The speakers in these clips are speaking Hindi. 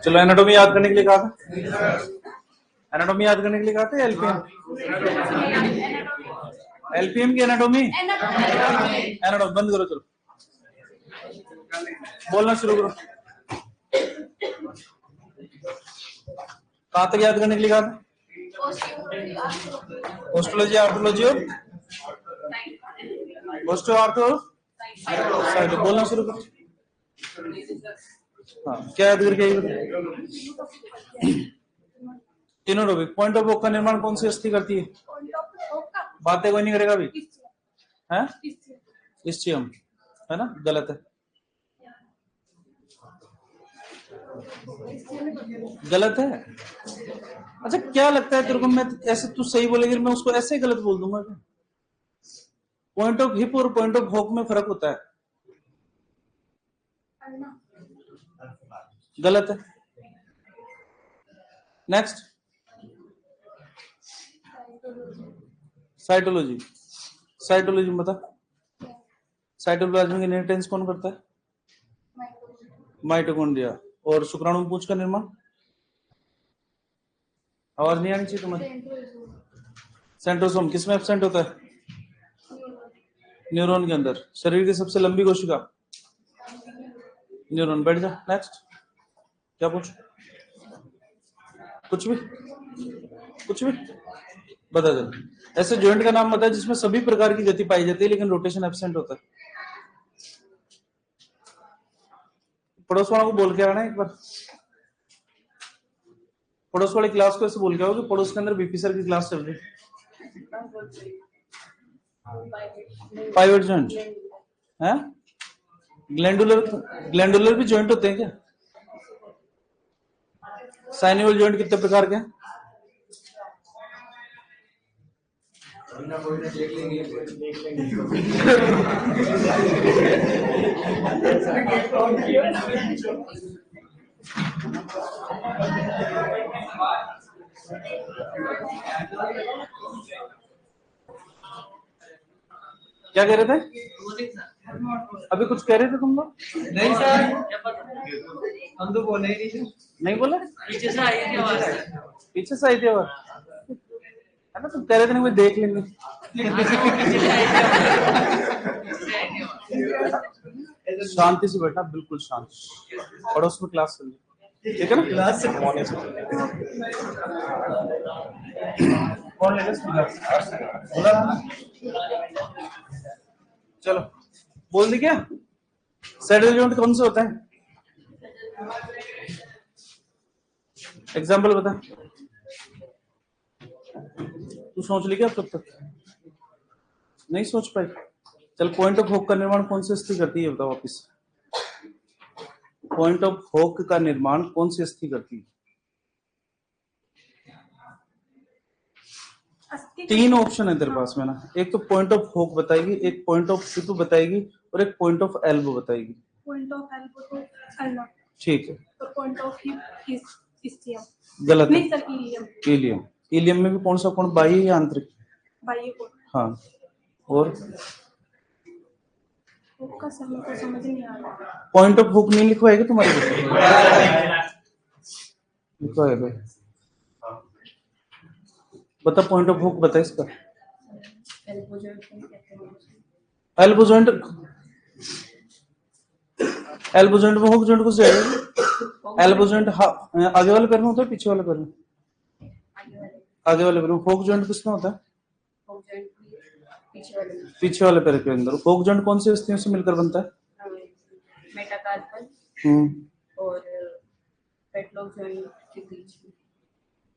चलो एनाटॉमी याद करने के लिए कहा था, एनाटॉमी याद करने के लिए कहा था एलपीएम, एलपीएम की एनाटॉमी, एनाटॉमी बंद करो, चलो बोलना शुरू करो। कहाँ तक याद करने के लिए कहा था? ओस्टोलॉजी, आर्थोलॉजी और ओस्टो आर्थो साइटो, बोलना शुरू करो। हाँ, क्या याद करके आई? एनोरोबिक। पॉइंट ऑफ होक का निर्माण कौन सी अस्थि करती है? बातें कोई नहीं करेगा अभी, है इस्चियम, है ना? गलत है, गलत है। अच्छा क्या लगता है तेरे को, मैं ऐसे तू सही बोलेगी मैं उसको ऐसे ही गलत बोल दूंगा क्या? पॉइंट ऑफ हिप और पॉइंट ऑफ होक में फर्क होता है, गलत है। Next, cytology. साइटोलॉजी में बता, साइटोप्लाज्म की इनहेरिटेंस कौन करता है? माइटोकॉन्ड्रिया। और शुक्राणु पुंज का निर्माण? आवाज नहीं आनी चाहिए तुम्हें। सेंट्रोसोम किस में एब्सेंट होता है? न्यूरॉन के अंदर। शरीर की सबसे लंबी कोशिका? न्यूरॉन। बैठ जा। नेक्स्ट, क्या पूछ? कुछ भी, कुछ भी बता दे। ऐसे जॉइंट का नाम बता जिसमें सभी प्रकार की गति पाई जाती है लेकिन रोटेशन एब्सेंट होता है। पड़ोस वालों को बोल के आना एक बार, पड़ोस वाली क्लास को ऐसे बोल के आओ कि पड़ोस के अंदर बीपी सर की क्लास चल रही है। पाइवेट जॉइंट है? ग्लैंडुलर, ग्लैंडुलर भी जॉइंट होते हैं क्या? साइनोवियल जॉइंट कितने प्रकार के हैं? क्या कह रहे थे? अभी कुछ कह रहे थे तुम लोग? नहीं सर, हम तो बोले ही नहीं। नहीं बोले? पीछे से आई थी आवाज, पीछे से आई थी आवाज, है ना? तुम कह रहे थे ना देख लेंगे। शांति से बैठा, बिल्कुल शांत। पड़ोस में क्लास चल रही, ठीक है ना? क्लास से कौन लेगा? चलो बोल दी क्या? सैडल जॉइंट कौन से होता है? एग्जाम्पल बता। तू सोच ली क्या कब तक? नहीं सोच पाई? चल, पॉइंट ऑफ होक का निर्माण कौन सी अस्थि करती है बताओ वापिस। पॉइंट ऑफ होक का निर्माण कौन सी अस्थि करती है? तीन ऑप्शन है तेरे पास में ना, एक तो पॉइंट ऑफ होक बताएगी, एक पॉइंट ऑफ हिप बताएगी और एक पॉइंट ऑफ एल्बो बताएगी। पॉइंट ऑफ एल्बो तो अल्ना, ठीक है। तो point of hip is ischium, गलत है। इलियम। इलियम, इलियम में भी कौन सा कोण? बाह्य या आंतरिक? बाह्य कोण। हाँ, और हुक का समझ नहीं आ रहा। पॉइंट ऑफ हुक नहीं लिखवाएगा तुम्हारे को? लिखवाएगा। बता पॉइंट ऑफ हुक बता इसका। Elbow joint, elbow joint, elbow joint में हुक जॉइंट कुछ जाएगा। एल्बो जॉइंट आगे वाले पैर में होता है, पीछे वाले पैर में? आगे वाले पैर में। हुक जॉइंट किसमें होता है? पीछे वाले पैर के अंदर। हुक जॉइंट कौन सी अस्थियों से मिलकर बनता है? मेटाकार्पल और पेटलॉक जॉइंट के बीच में।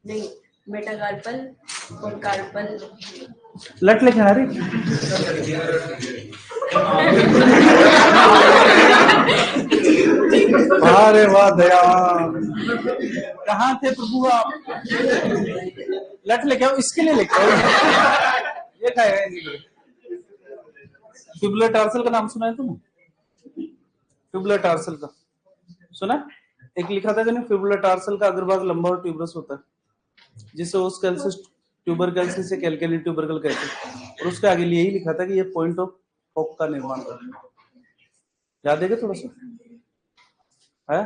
नहीं, मेटाकार्पल और कार्पल। लट लेके आ रही। अरे वाह दया, कहाँ थे प्रभु आप? लट लेके आओ, इसके लिए लेके आओ। ये खाएगा नहीं। ट्यूबुलर टार्सल का नाम सुना है तुमने? ट्यूबुलर टार्सल का सुना? एक लिखा था कि नहीं, ट्यूबुलर टार्सल का अग्रभाग लंबा और ट्यूबरस होता है, जिसे ओस्केल्सिस ट्यूबरकल्सी से कैलकेली ट्यूबरकल कहते हैं, और उसके आगे लिए ही लिखा था कि ये पॉइंट ऑफ होप का निर्माण करता है। याद है क्या थोड़ा सा है?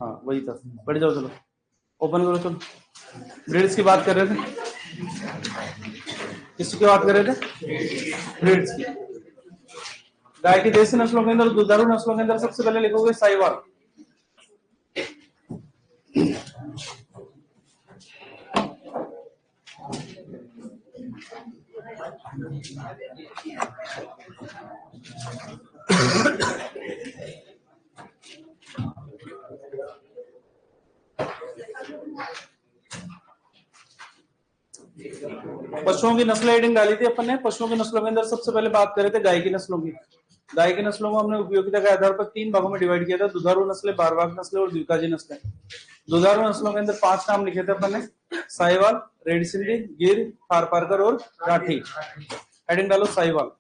हाँ वही था। बढ़ जाओ, चलो ओपन करो। चलो ब्रीड्स की बात कर रहे थे, किसकी बात कर रहे थे? ब्रीड्स की। गाय की देसी नस्लों के अंदर, दुधारू नस्लों के अंदर सबसे पहले लिखोगे साहिवाल। पशुओं की नस्ल हेडिंग डाली थी अपन ने। पशुओं की नस्लों के अंदर सबसे पहले बात कर रहे थे गाय की नस्लों की। गाय की नस्लों को हमने उपयोगिता के आधार पर 3 भागों में डिवाइड किया था, दुधारू नस्लें, बारवाग नस्लें और द्विकाजी नस्लें। दुधारू नस्लों के अंदर 5 नाम लिखे थे अपन ने, साहिवाल, रेड सिंधी, गिर, थारपारकर और राठी। हेडिंग डालो साहिवाल।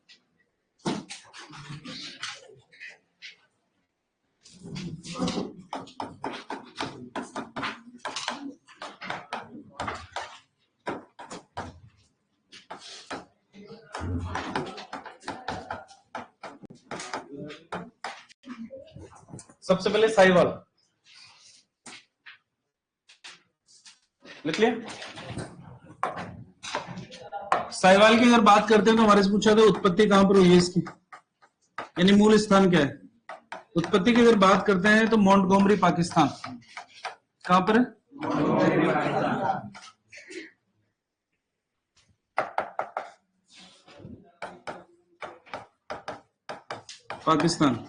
सबसे पहले साहिवाल लिख लिया। साहिवाल की अगर बात करते हैं तो हमारे से पूछा था उत्पत्ति कहां पर हुई है इसकी, यानी मूल स्थान क्या है। उत्पत्ति की अगर बात करते हैं तो मोंटगोमरी पाकिस्तान। कहां पर है? पाकिस्तान।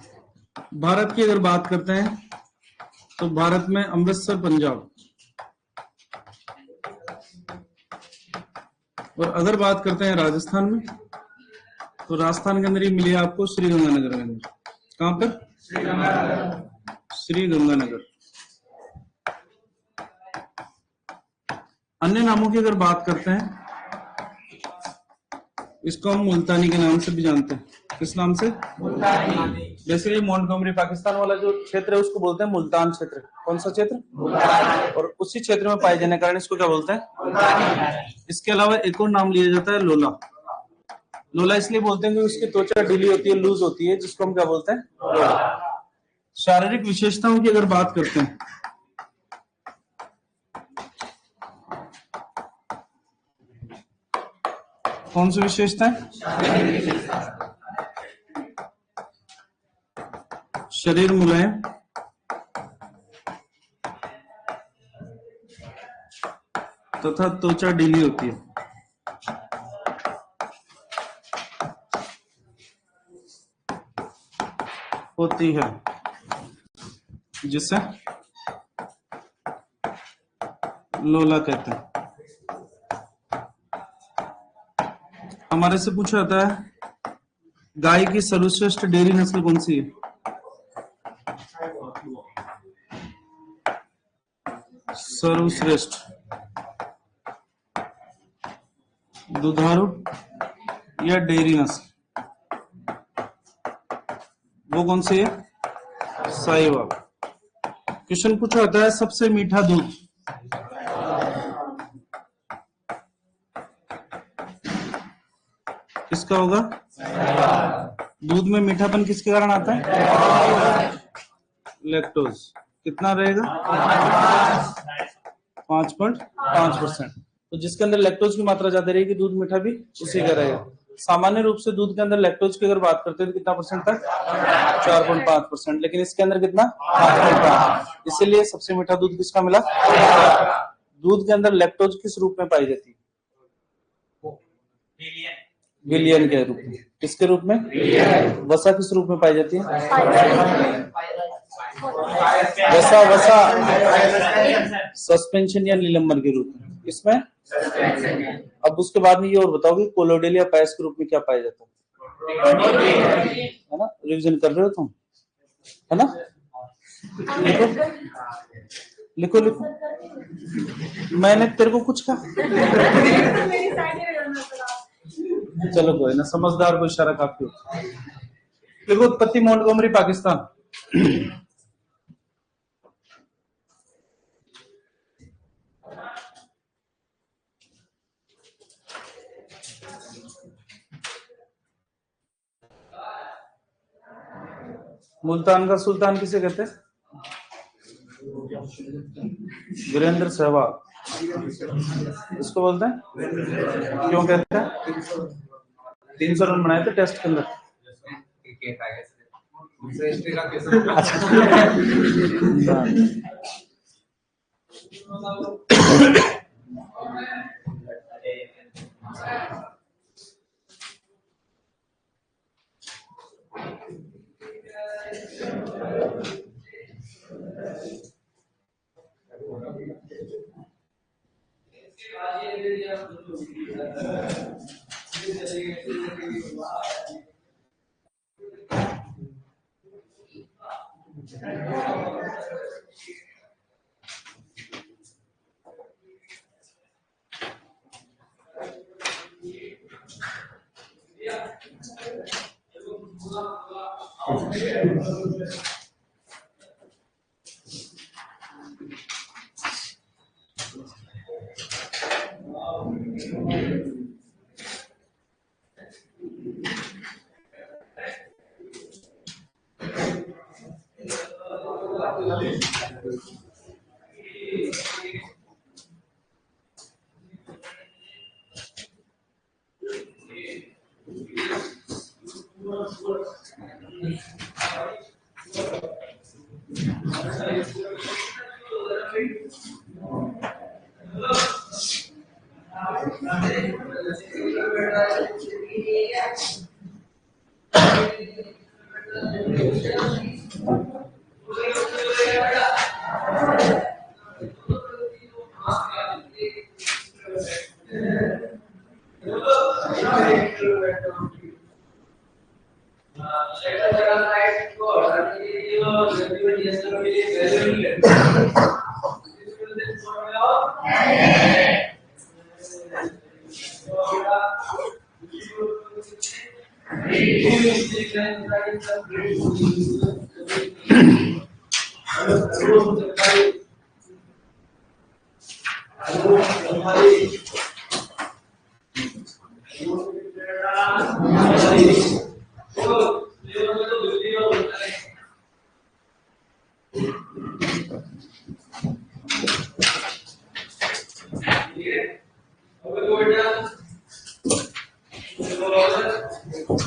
भारत की अगर बात करते हैं तो भारत में अमृतसर, पंजाब। और अगर बात करते हैं राजस्थान में तो राजस्थान के अंदर ही मिली आपको श्रीगंगानगर के अंदर। कहां पर? श्रीगंगानगर। अन्य नामों की अगर बात करते हैं, इसको हम मुल्तानी के नाम से भी जानते हैं। किस नाम से? मुल्तानी। जैसे ये मोंटगोमरी पाकिस्तान वाला जो क्षेत्र है उसको बोलते हैं मुल्तान क्षेत्र। कौन सा क्षेत्र? मुल्तान। और उसी क्षेत्र में पाए जाने के कारण इसको क्या बोलते हैं? मुल्तानी। इसके अलावा एक और नाम लिया जाता है लोला। लोला इसलिए बोलते हैं कि उसकी त्वचा ढीली होती है, लूज होती है, जिसको हम क्या बोलते हैं? लोला। शारीरिक विशेषताओं की अगर बात करते हैं, कौन सी विशेषता है? शरीर मुलायम, तथा त्वचा ढीली होती है। होती है, जिसे लोला कहते हैं। हमारे से पूछा जाता है गाय की सर्वश्रेष्ठ डेयरी नस्ल कौन सी है? सर्वश्रेष्ठ दुधारू या डेयरी नस्ल, वो कौन सी है? साहिवाल। क्वेश्चन पूछा जाता है सबसे मीठा दूध। किसका होगा? दूध में मीठापन किसके कारण आता है? लैक्टोज। कितना रहेगा? 5.5%। तो जिसके अंदर लैक्टोज की मात्रा ज्यादा रहेगी दूध मीठा भी उसी का रहेगा। सामान्य रूप से दूध के अंदर लैक्टोज की अगर बात करते हैं तो कितना परसेंट तक? 4.5%। लेकिन इसके अंदर कितना? 5.5। इसीलिए सबसे मीठा दूध किसका मिला? दूध के अंदर लैक्टोज किस रूप में पाई जाती है? विलियन के रूप में। किसके रूप में? वसा किस रूप में पाई जाती है? वसा वसा सस्पेंशन या निलंबन के रूप में। इसमें अब उसके बाद में ये और बताओगे कोलोडेल या पायस के रूप में क्या पाया जाता है ना? रिवीजन कर रहे हो तुम, है ना? लिखो लिखो लिखो। मैंने तेरे को कुछ कहा? चलो कोई ना, समझदार को इशारा काफी होता है। देखो उत्पत्ति मोंटगोमरी पाकिस्तान। मुल्तान का सुल्तान किसे कहते हैं? वीरेंद्र सहवाग इसको बोलते हैं। क्यों कहते हैं? 300 रन बनाए थे टेस्ट के अंदर।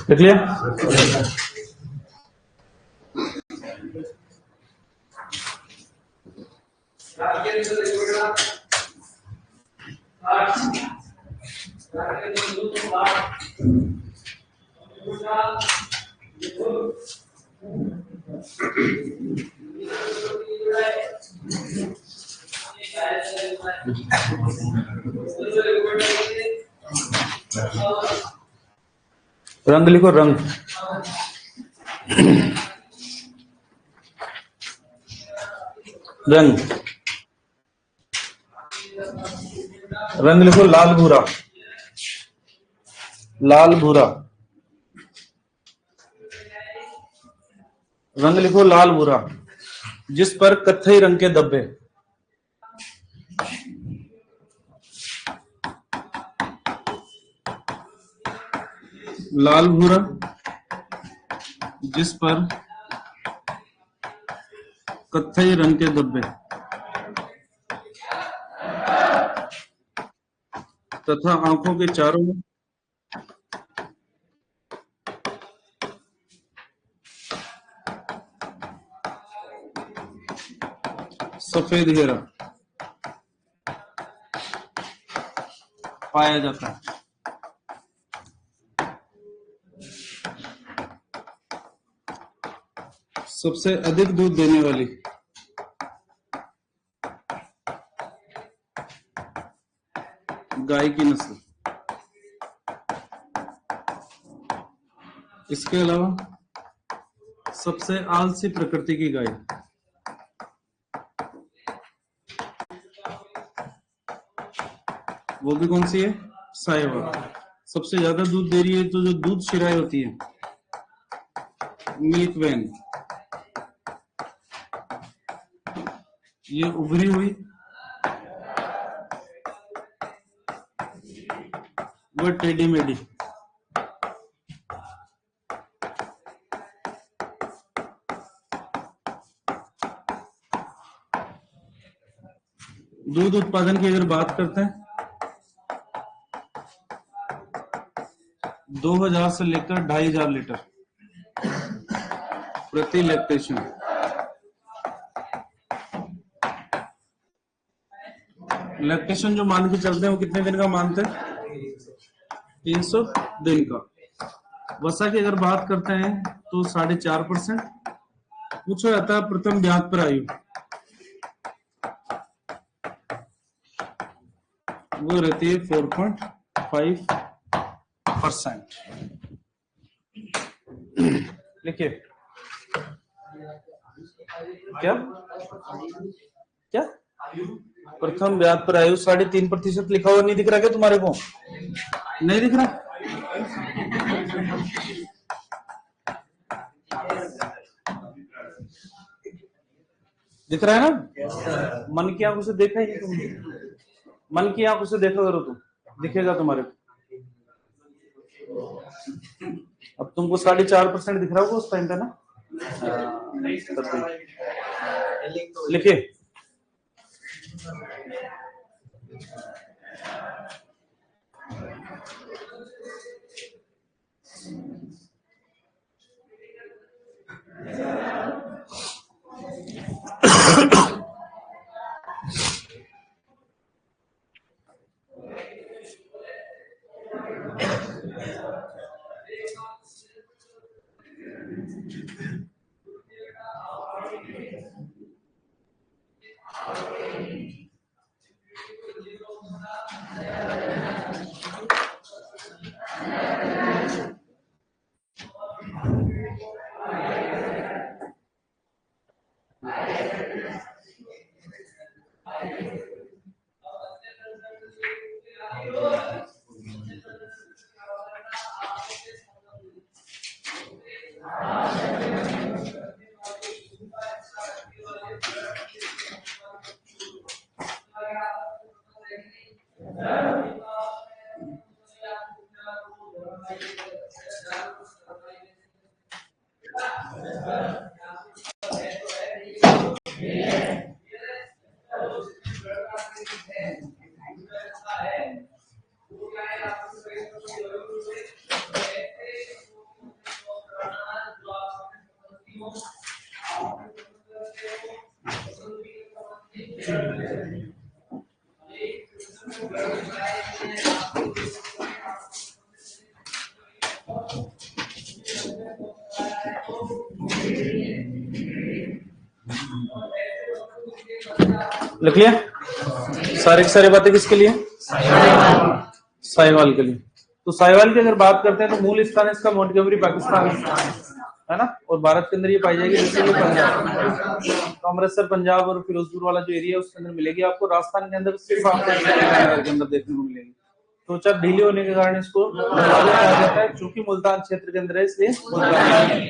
देख लिया? रंग लिखो, रंग। रंग, रंग लिखो लाल भूरा, लाल भूरा। रंग लिखो लाल भूरा, जिस पर कत्थई रंग के धब्बे। लाल भूरा जिस पर कत्थई रंग के धब्बे तथा आंखों के चारों सफेद घेरा पाया जाता है। सबसे अधिक दूध देने वाली गाय की नस्ल। इसके अलावा सबसे आलसी प्रकृति की गाय। वो भी कौन सी है? साहिवाल। सबसे ज्यादा दूध दे रही है तो जो दूध शिराई होती है, मिल्क वैन, ये उभरी हुई वो टेढ़ी मेढ़ी। दूध उत्पादन की अगर बात करते हैं 2000 से लेकर 2500 लीटर प्रति लैक्टेशन। लैक्टेशन जो मान के चलते हैं वो कितने दिन का मानते हैं? 300 दिन का। वसा की अगर बात करते हैं तो 4.5%। पूछा जाता है प्रथम ब्याज पर आयु, वो रहती है 4.5%। लिखिए क्या क्या प्रथम ब्याज पर आयु 3.5% लिखा हुआ नहीं दिख रहा क्या तुम्हारे को? नहीं दिख रहा? दिख रहा है ना? मन की आंखों से देखा ही नहीं तुमने। मन की आंखों से देखा करो तुम, दिखेगा तुम्हारे को। अब तुमको 4.5% दिख रहा होगा उस टाइम पे ना। लिखिए लिख लिया? सारी की सारी बातें किसके लिए? साहिवाल के लिए। तो साहिवाल की अगर बात करते हैं तो मूल स्थान इसका मोंटगोमरी पाकिस्तान है ना, और भारत के अंदर ये पाई जाएगी जैसे ये पंजाब, तो अमृतसर पंजाब और फिरोजपुर वाला जो एरिया है उसके अंदर मिलेगी आपको। राजस्थान के अंदर सिर्फ आपको के अंदर देखने को मिलेगी। त्वचा ढीली होने के कारण इसको कहा जाता है, चूंकि मुल्तान क्षेत्र के अंदर है इसलिए मुल्तान।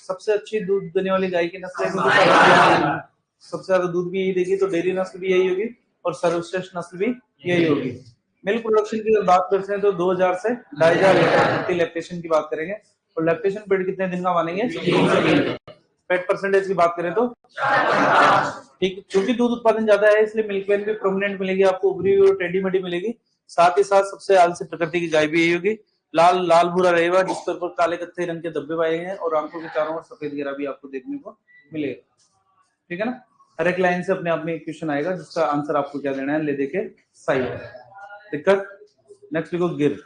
सबसे अच्छी दूध देने वाली गाय की नस्ल है, सबसे ज्यादा दूध भी यही देगी, तो डेयरी नस्ल भी यही होगी और सर्वश्रेष्ठ नस्ल भी यही होगी। मिल्क प्रोडक्शन की अगर बात करते हैं तो 2000 से 2500 लीटर प्रति लैक्टेशन की बात करेंगे। और लैक्टेशन पीरियड कितने दिन का मानेंगे? 3 से 3। फैट परसेंटेज की बात करें तो ठीक, क्योंकि दूध उत्पादन ज्यादा है इसलिए मिल्क वैन भी प्रोमिनेंट मिलेगी आपको, उभरी हुई और टेढ़ी मेढ़ी मिलेगी। साथ ही साथ सबसे आलसी प्रकृति की गाय भी यही होगी। लाल लाल भूरा रहेगा जिसके ऊपर काले कत्थे रंग के धब्बे पाए हैं और आंखों के चारों ओर सफेद घेरा भी आपको देखने को मिलेगा। ठीक है ना? हर एक लाइन से अपने आप में एक क्वेश्चन आएगा जिसका आंसर आपको क्या देना है, ले देके सही है। दिक्कत? नेक्स्ट लिखो गिर।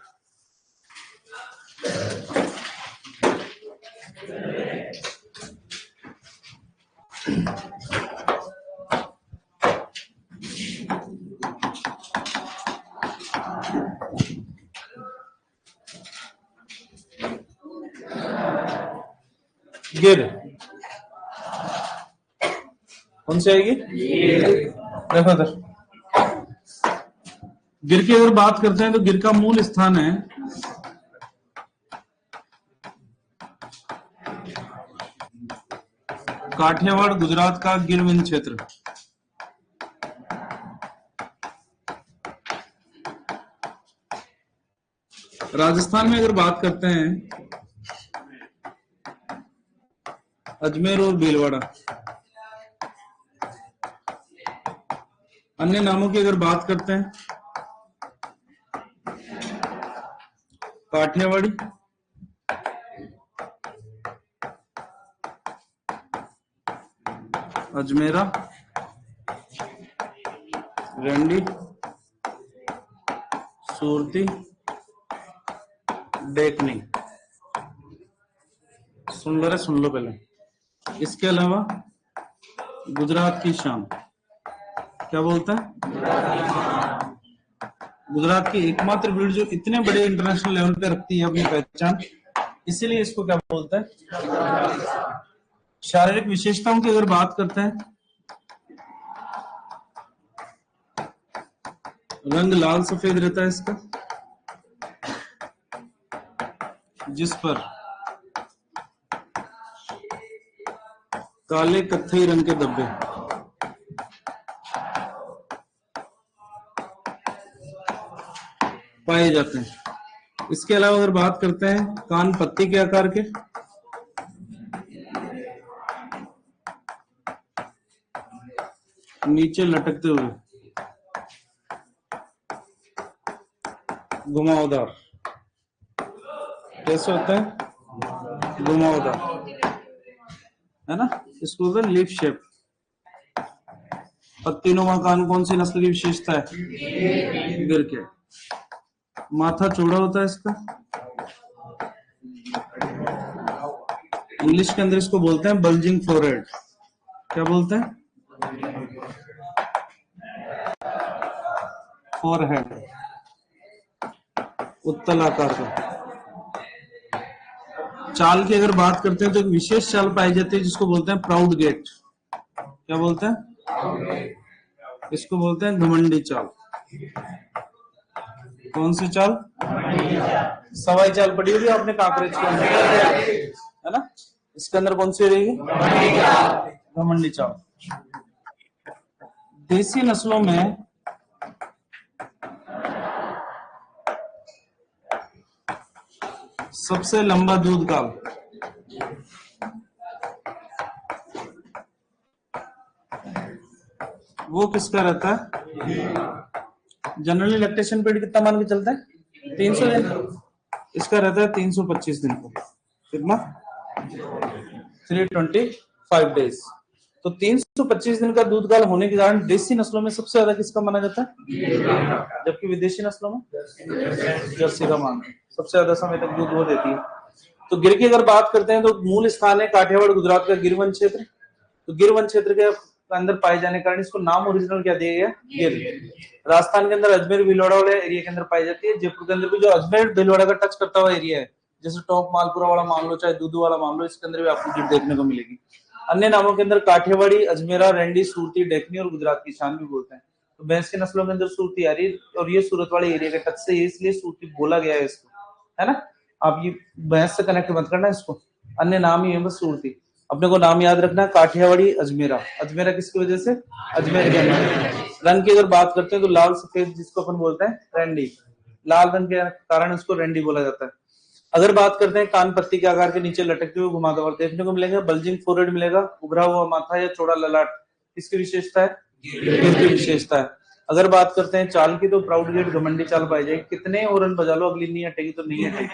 गिर कौन सी आएगी? देखो इधर, गिर की अगर बात करते हैं तो गिर का मूल स्थान है काठियावाड़, गुजरात का गिर विंध्य क्षेत्र। राजस्थान में अगर बात करते हैं अजमेर और भीलवाड़ा। अन्य नामों की अगर बात करते हैं, काठियावाड़ी, अजमेरा, रंडी, सूरती, डेकनी। सुन लो पहले। इसके अलावा गुजरात की शान, क्या बोलता है? गुजरात की एकमात्र ब्रीड जो इतने बड़े इंटरनेशनल लेवल पे रखती है अपनी पहचान, इसीलिए इसको क्या बोलता है? शारीरिक विशेषताओं की अगर बात करते हैं, रंग लाल सफेद रहता है इसका, जिस पर काले कत्थई रंग के धब्बे पाए जाते हैं। इसके अलावा अगर बात करते हैं कान पत्ती के आकार के, नीचे लटकते हुए, घुमावदार, कैसे होता है? घुमावदार, है ना? इसको बोलते हैं लीफ शेप। पत्तीनुमा कान कौन सी नस्ल की विशेषता है? गिर के। माथा चौड़ा होता है इसका, इंग्लिश के अंदर इसको बोलते हैं बल्जिंग फोरहेड। क्या बोलते हैं? फोरहेड, उत्तल आकार का। चाल की अगर बात करते हैं तो एक विशेष चाल पाई जाती है जिसको बोलते हैं प्राउड गेट। क्या बोलते हैं? इसको बोलते हैं घमंडी चाल। कौन सी चाल? सवाई चाल पड़ी होगी आपने कांकरेज के अंदर, है ना? इसके अंदर कौन सी रहेगी? घमंडी चाल। देसी नस्लों में सबसे लंबा दूध काल वो किसका रहता है? जनरली लैक्टेशन पीरियड कितना मान के चलता है? 300 दिन। इसका रहता है 325 दिन को। कितना? 325 डेज। तो 325 दिन का दूध काल होने के कारण देसी नस्लों में सबसे ज्यादा किसका माना जाता है? जबकि विदेशी नस्लों में जर्सी का माना है। सबसे ज्यादा समय तक दूध वो देती है। तो गिर की अगर बात करते हैं तो मूल स्थान है काठियावाड़ गुजरात का गिर वन क्षेत्र। तो गिर वन क्षेत्र के अंदर पाए जाने के कारण इसको नाम ओरिजिनल क्या दिया गया? गिर। राजस्थान के अंदर अजमेर भीलवाड़ा वाले एरिया के अंदर पाई जाती है। जयपुर के अंदर भी जो अजमेर भीलवाड़ा का टच करता हुआ एरिया है, जैसे टॉप मालपुरा वाला मान लो, चाहे दूधू वाला मान लो, इसके अंदर भी आपको गिर देखने को मिलेगी। अन्य नामों के अंदर काठियावाड़ी, अजमेरा, रेंडी, सूरती, डेकनी और गुजरात की शान भी बोलते हैं। तो भैंस के नस्लों के अंदर सूरती आ रही है और ये सूरत वाले एरिया के टच से, इसलिए सूरती बोला गया है इसको, है ना? आप ये भैंस से कनेक्ट मत करना इसको, अन्य नाम ही है बस सूरती। अपने को नाम याद रखना, काठियावाड़ी, अजमेरा। अजमेरा किसकी वजह से? अजमेर के अंदर। रंग की अगर बात करते हैं तो लाल सफेद, जिसको अपन बोलते हैं रेंडी, लाल रंग के कारण उसको रेंडी बोला जाता है। अगर बात करते हैं कान पत्ती के आकार के नीचे लटकते हुए घुमावदार देखने को मिलेंगे, बल्जिंग फोरहेड मिलेगा, उभरा हुआ माथा या चौड़ा ललाट। इसकी विशेषता है? गिर की विशेषता है। अगर बात करते हैं चाल की तो प्राउड गेट, घमंडी चाल पाई जाएगी। कितने ओरन बजा लो, अगली नहीं हटेगी तो नहीं हटेगी,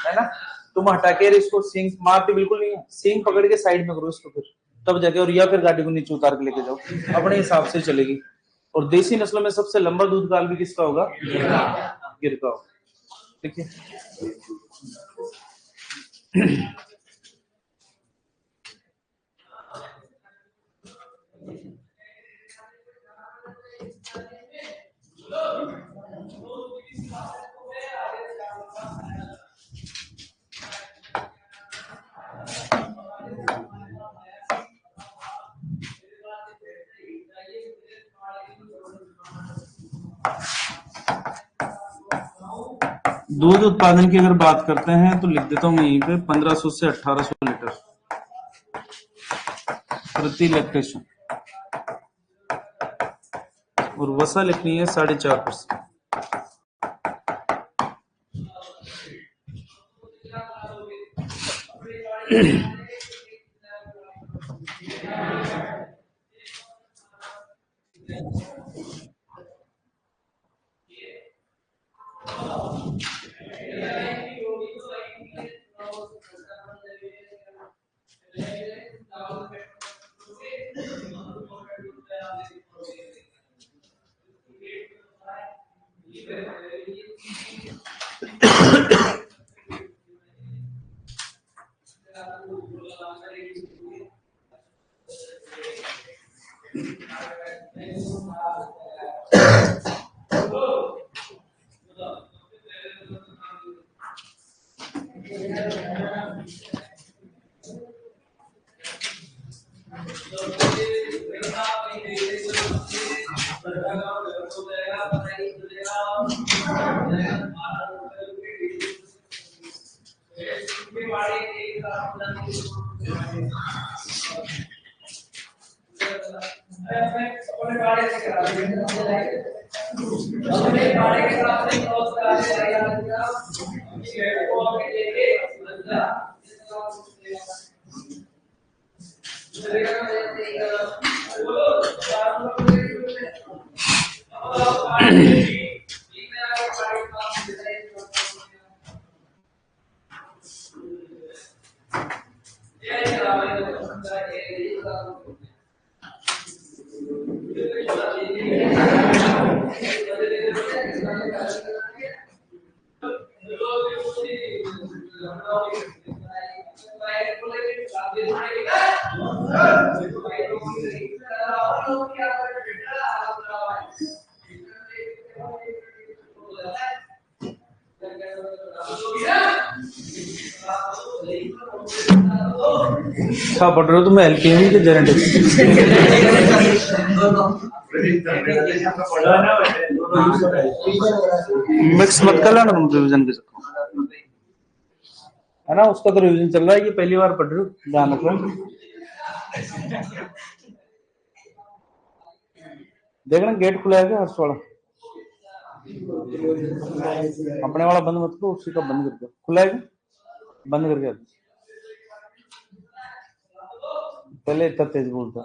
है ना? तुम हटा के इसको सींग मारते बिल्कुल नहीं है, सींग पकड़ के साइड में करो इसको, फिर तब जाके, और या फिर गाड़ी को नीचे उतार के लेके जाओ, अपने हिसाब से चलेगी। और देसी नस्लों में सबसे लंबा दूध काल भी किसका होगा? गिर का होगा। ठीक है। दूध उत्पादन की अगर बात करते हैं तो लिख देता हूं मैं यहीं पे 1500 से 1800 लीटर प्रति लैक्टेशन, और वसा लिखनी है 4.5%। क्या पढ़ रहे हो तुम, एल्केमी के जेनेटिक्स? मिक्स मत कर लेना तुम रिवीजन के चक्कर, है ना? उसका तो रिवीजन चल रहा है, ये पहली बार पढ़ रहे हो, ध्यान रखो। देखना गेट खुला है क्या हर्ष वाला? अपने वाला बंद मत करो, उसी का बंद करके खुला है क्या? बंद करके पहले इतना तेज बोलता।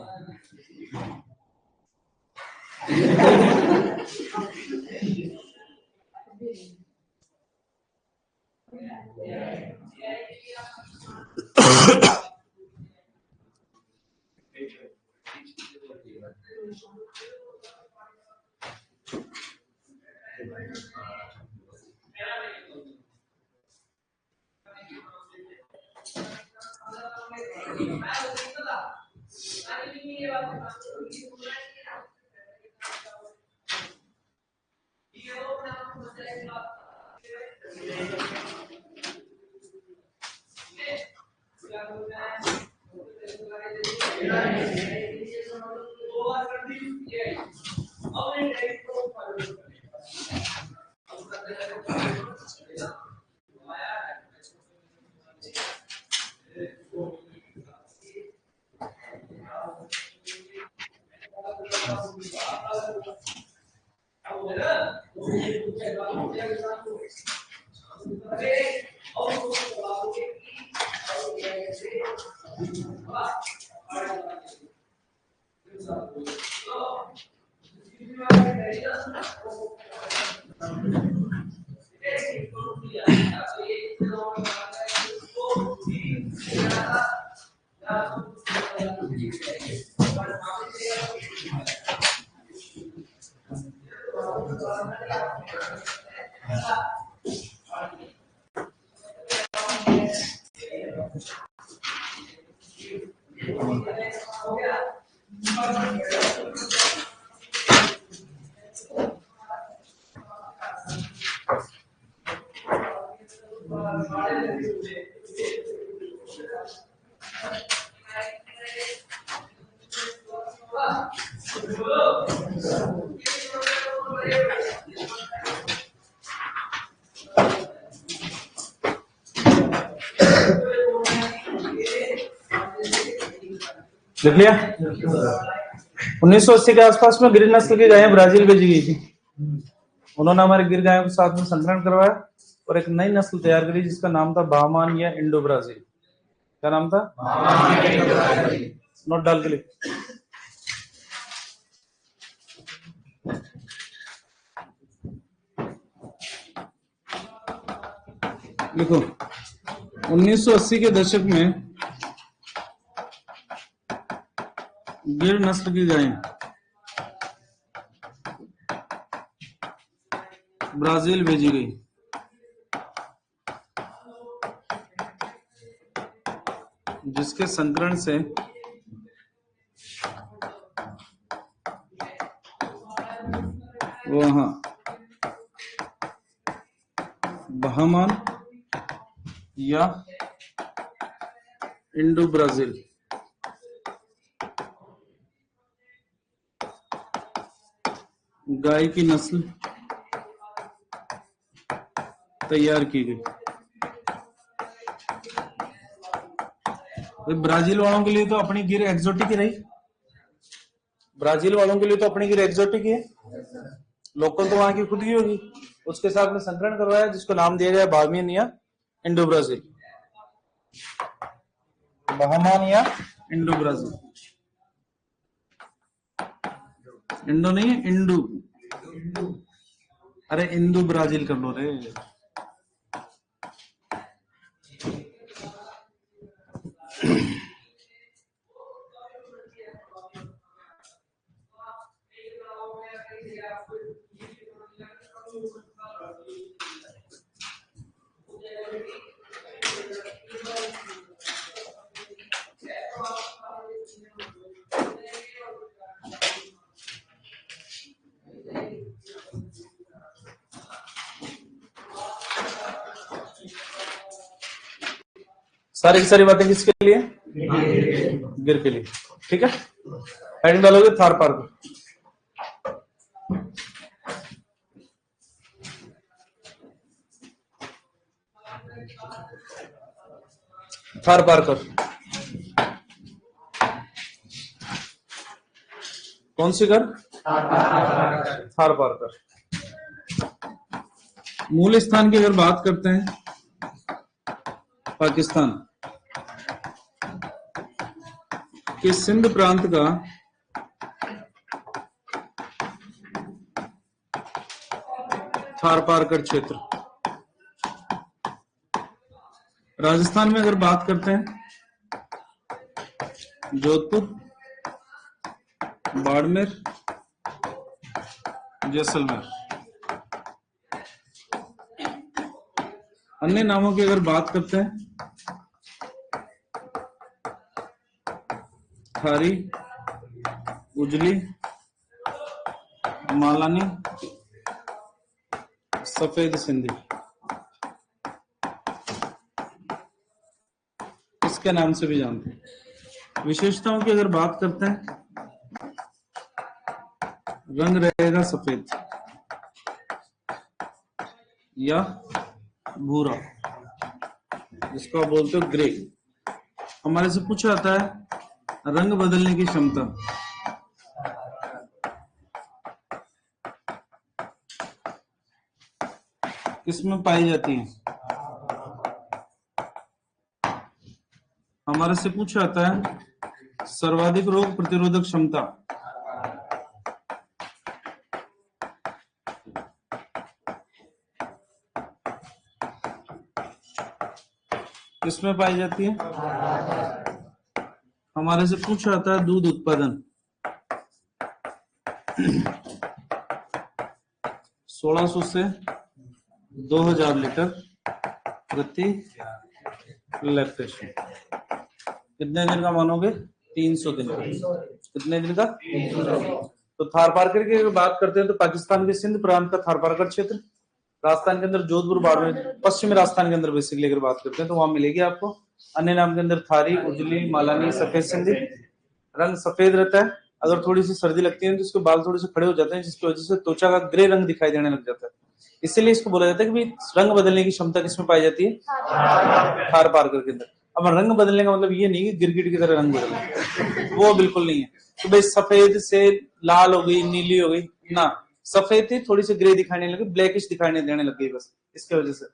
लिख लिया? 1980 के आसपास में गिर नस्ल की गायें ब्राजील भेजी गई थी। उन्होंने हमारे गिर गायों के साथ में संकरण करवाया और एक नई नस्ल तैयार करी जिसका नाम था बाहमान या इंडो ब्राजील। क्या नाम था? नोट डाल के लिख। लिखो 1980 के दशक में गिर नस्ल की गायें ब्राजील भेजी गई। जिसके संकरण से वहां बहामान या इंडो ब्राजील गाय की नस्ल तैयार की गई। ब्राजील वालों के लिए तो अपनी गिर एक्सोटिक ही रही। ब्राजील वालों के लिए तो अपनी गिर एक्सोटिक ही है, लोकल तो वहां की खुद की होगी। उसके साथ में संकरण करवाया जिसको नाम दिया गया बाहमीन या इंडो ब्राजील। बहामान या इंडो ब्राजील। इंडो नहीं है, इंडो। अरे इंडो ब्राजील कर लो रे। सारी की सारी बातें किसके लिए? गिर के लिए। ठीक है, हेडिंग डालोगे थार पार्कर। थार पार्कर कौन सी कर? थार पार्कर। मूल स्थान की अगर बात करते हैं, पाकिस्तान के सिंध प्रांत का थार पारकर क्षेत्र। राजस्थान में अगर बात करते हैं, जोधपुर, बाड़मेर, जैसलमेर। अन्य नामों की अगर बात करते हैं, थारी, उजली, मालानी, सफेद सिंधी, इसके नाम से भी जानते हैं। विशेषताओं की अगर बात करते हैं, रंग रहेगा सफेद या भूरा, जिसको आप बोलते हो ग्रे। हमारे से पूछा जाता है रंग बदलने की क्षमता किसमें पाई जाती है? हमारे से पूछा जाता है सर्वाधिक रोग प्रतिरोधक क्षमता किसमें पाई जाती है? हमारे से पूछा जाता है दूध उत्पादन 1600 से 2000 लीटर प्रति लैक्टेशन। कितने दिन का मानोगे? 300 दिन का। कितने दिन का? 300। तो थार पारकर की अगर बात करते हैं तो पाकिस्तान के सिंध प्रांत का थार पारकर क्षेत्र, राजस्थान के अंदर जोधपुर, बाड़मेर, पश्चिमी राजस्थान के अंदर बेसिकली अगर बात करते हैं तो वहां मिलेगी आपको। अन्य नाम के अंदर थारी, उजली, मालानी, सफेद सिंधी। रंग सफेद रहता है। अगर थोड़ी सी सर्दी लगती है तो इसके बाल थोड़े से खड़े हो जाते हैं, जिसकी वजह से त्वचा का ग्रे रंग दिखाई देने लग जाता है। इसीलिए इसको बोला जाता है कि रंग बदलने की क्षमता किसमें पाई जाती है? थार पारकर के अंदर। अब रंग बदलने का मतलब ये नहीं कि गिरगिट की तरह रंग बदलना, वो बिल्कुल नहीं है। तो भाई सफेद से लाल हो गई, नीली हो गई ना, सफेद थी थोड़ी सी ग्रे दिखाने लगी, ब्लैकिश दिखाने देने लग गई बस। इसकी वजह से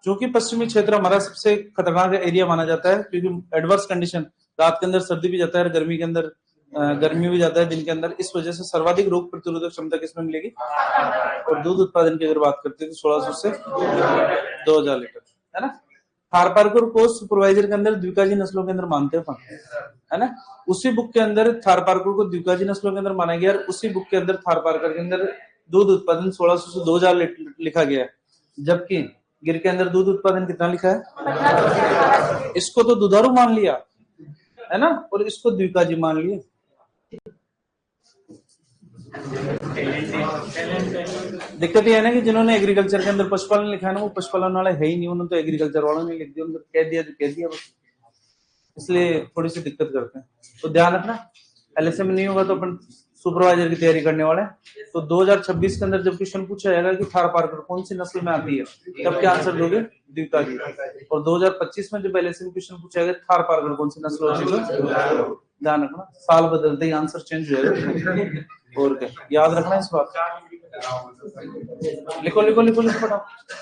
क्योंकि पश्चिमी क्षेत्र हमारा सबसे खतरनाक एरिया माना जाता है, क्योंकि एडवर्स कंडीशन, रात के अंदर सर्दी भी जाता है, गर्मी के अंदर गर्मी भी जाता है दिन के अंदर। इस वजह से सर्वाधिक रोग प्रतिरोधक क्षमता किसमें मिलेगी? और दूध उत्पादन की अगर बात करते हैं तो 1600 से 2000 लीटर, है ना। थार पारकर को सुपरवाइजर के अंदर द्विकाजी नस्लों के अंदर मानते हैं, है ना। उसी बुक के अंदर थार पारकर को द्विकाजी नस्लों के अंदर माना गया, और उसी बुक के अंदर थार पारकर के अंदर दूध उत्पादन 1600 से 2000 लिखा गया है, जबकि गिर के अंदर दूध उत्पादन कितना लिखा है? इसको तो दुधारू मान लिया है ना, और इसको द्विकाजी मान लिया। दिक्कत ये है ना कि जिन्होंने एग्रीकल्चर के अंदर पशुपालन लिखा है ना, वो पशुपालन वाले है ही नहीं, उन्होंने तो एग्रीकल्चर वालों ने लिख दिया, उनको कह दिया तो कह दिया बस, इसलिए थोड़ी सी दिक्कत करते हैं। तो ध्यान रखना, एलएसएम नहीं होगा तो अपन सुपरवाइजर की तैयारी करने वाले हैं। तो 2026 के अंदर जब क्वेश्चन पूछा जाएगा कि थार पारकर कौन सी नस्ल में आती है, तब क्या आंसर दोगे? द्विकाजी। और 2025 में जब एलएसएम क्वेश्चन पूछा जाएगा थार पारकर कौन सी नस्ल होती है, ध्यान रखना, साल बदलते ही आंसर चेंज हो जाएगा। और क्या याद रखना इस बात, लिखो लिखो लिखो लिखो फटाफट।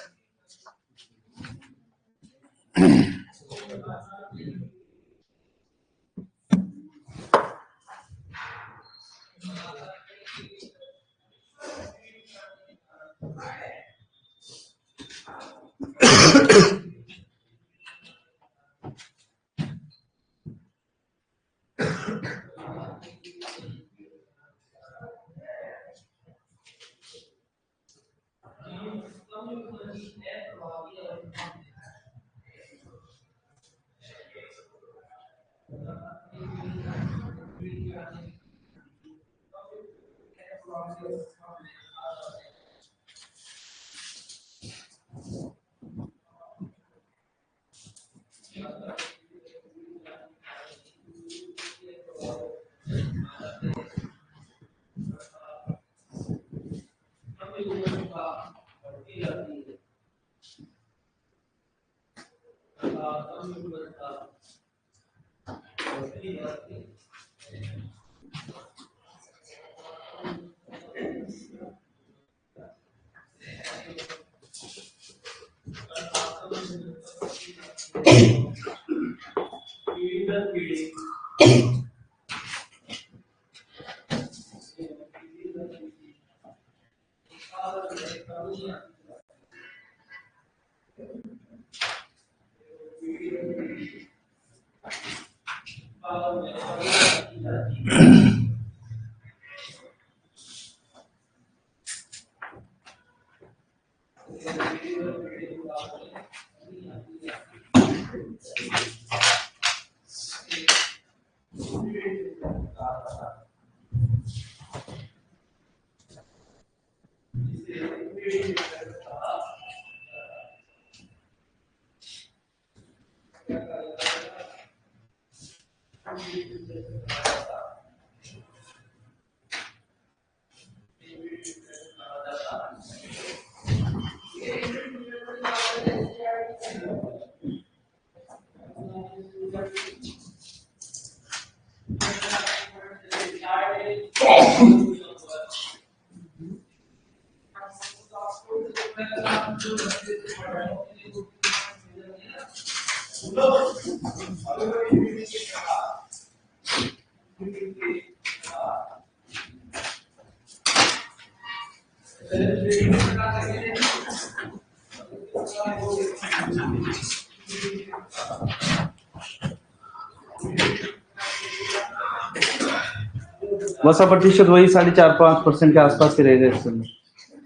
वसा प्रतिशत वही 4.5-5% के आसपास ही रहेगा इसके अंदर।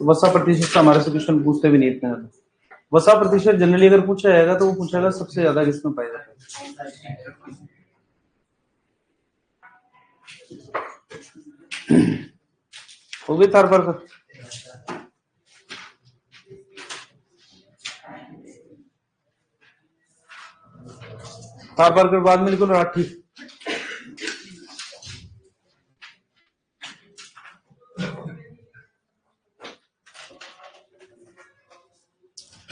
तो वसा प्रतिशत हमारे से क्वेश्चन पूछते भी नहीं इतने ज्यादा। वसा प्रतिशत जनरली अगर पूछा जाएगा तो वो पूछेगा सबसे ज्यादा किसमें पाया जाता है। हो गई थार पर थार पर के बाद में लिखो राठी।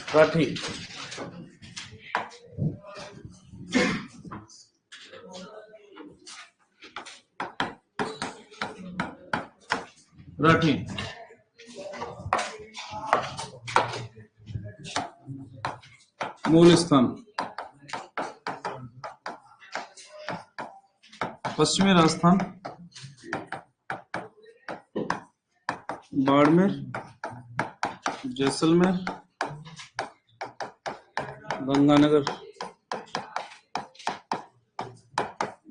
राठी राठी मूल स्थान पश्चिमी राजस्थान, बाड़मेर, जैसलमेर, गंगानगर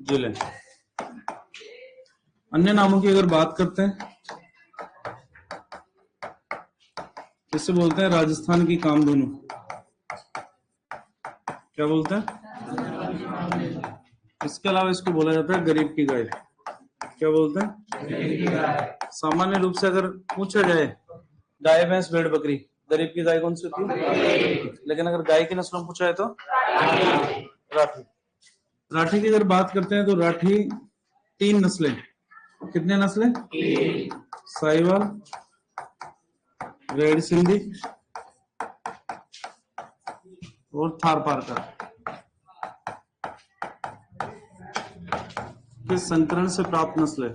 जिले। अन्य नामों की अगर बात करते हैं, इसे बोलते हैं राजस्थान की कामधेनु। क्या बोलते हैं? इसके अलावा इसको बोला जाता है गरीब की गाय। क्या बोलते हैं? सामान्य रूप से अगर पूछा जाए गाय भैंस भेड़ बकरी, गरीब की गाय कौन सी होती है? लेकिन अगर गाय की नस्लों में पूछा है तो राठी। राठी की अगर बात करते हैं तो राठी 3 नस्लें। कितने नस्लें? साहिवाल, रेड सिंधी और थारपारकर के संकरण से प्राप्त नस्ल है।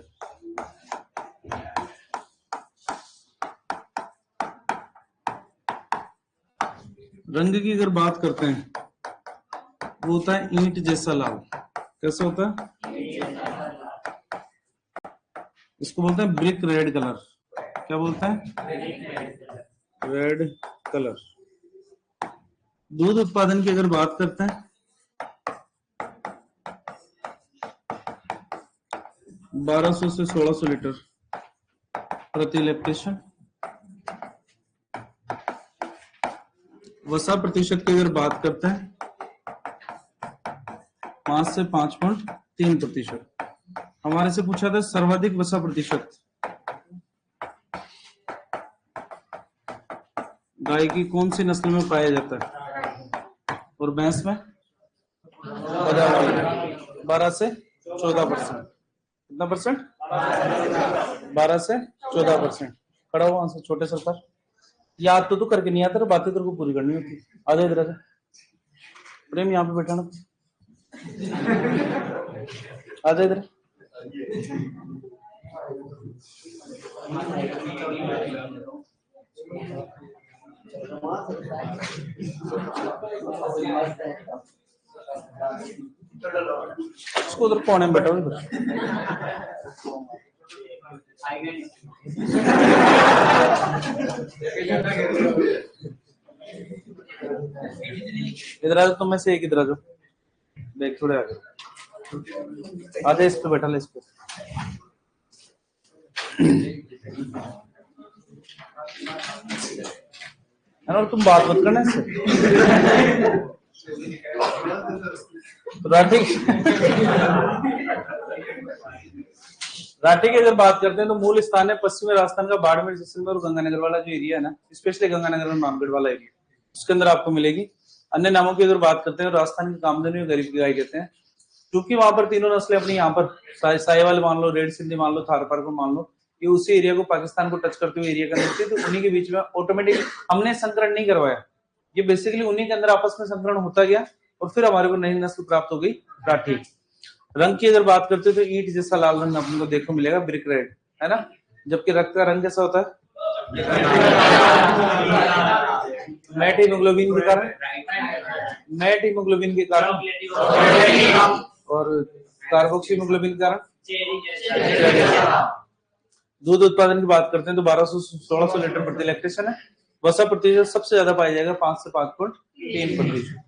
रंग की अगर बात करते हैं वो होता है ईंट जैसा लाल। कैसा होता है? इसको बोलते हैं ब्रिक रेड कलर। क्या बोलते हैं? Red colour. दूध उत्पादन की अगर बात करते हैं 1200 से 1600 लीटर प्रति लैक्टेशन। वसा प्रतिशत की अगर बात करते हैं 5 से 5.3%। हमारे से पूछा था सर्वाधिक वसा प्रतिशत गाय की कौन सी नस्ल में पाया जाता है और भैंस में? 12 से 14%। कितना परसेंट? 12 से 14%। खड़ा हुआ आंसर छोटे सरकार। याद तो तू करके नहीं आता, बातें तेरे को पूरी करनी होती। आ जाए इधर से प्रेम, यहाँ पे बैठा ना, आ जाए इधर। उसको उधर कोने में बैठा हुआ इधर आ जाओ, तुम में से एक इधर आ जाओ, देख थोड़े आगे आ जाए। इस पे बैठा ले, इस पे। और तुम बात मत करना इससे। राठी राठी की अगर बात करते हैं तो मूल स्थान है पश्चिमी राजस्थान का बाड़मेर, जैसलमेर और गंगानगर वाला जो एरिया है ना, स्पेशली गंगानगर और नांदेड़ वाला एरिया, उसके अंदर आपको मिलेगी। अन्य नामों की अगर बात करते हैं राजस्थान की कामधेनु गरीब की गाय कहते हैं, क्योंकि वहां पर तीनों नस्लें अपनी यहाँ पर साहिवाल मान लो, रेड सिंधी मान लो, थारपारकर मान लो, ये उसी एरिया को पाकिस्तान को टच करते हुए एरिया का अंदर थे, तो उन्हीं के बीच में ऑटोमेटिक हमने संकरण नहीं करवाया, ये बेसिकली उन्हीं के अंदर आपस में संकरण होता गया और फिर हमारे को नई नस्ल प्राप्त हो गई राठी। रंग की अगर बात करते हैं तो ईंट जैसा लाल रंग अपने को देखने को मिलेगा, ब्रिक रेड, है ना। जबकि रक्त का रंग कैसा होता है? मैट हीमोग्लोबिन के कारण, मैट हीमोग्लोबिन के कारण और कार्बोक्सी हीमोग्लोबिन के कारण। दूध उत्पादन की बात करते हैं तो 1200 से 1600 लीटर प्रति लैक्टेशन है। वसा प्रतिशत सबसे ज्यादा पाया जाएगा 5 से 5.3%।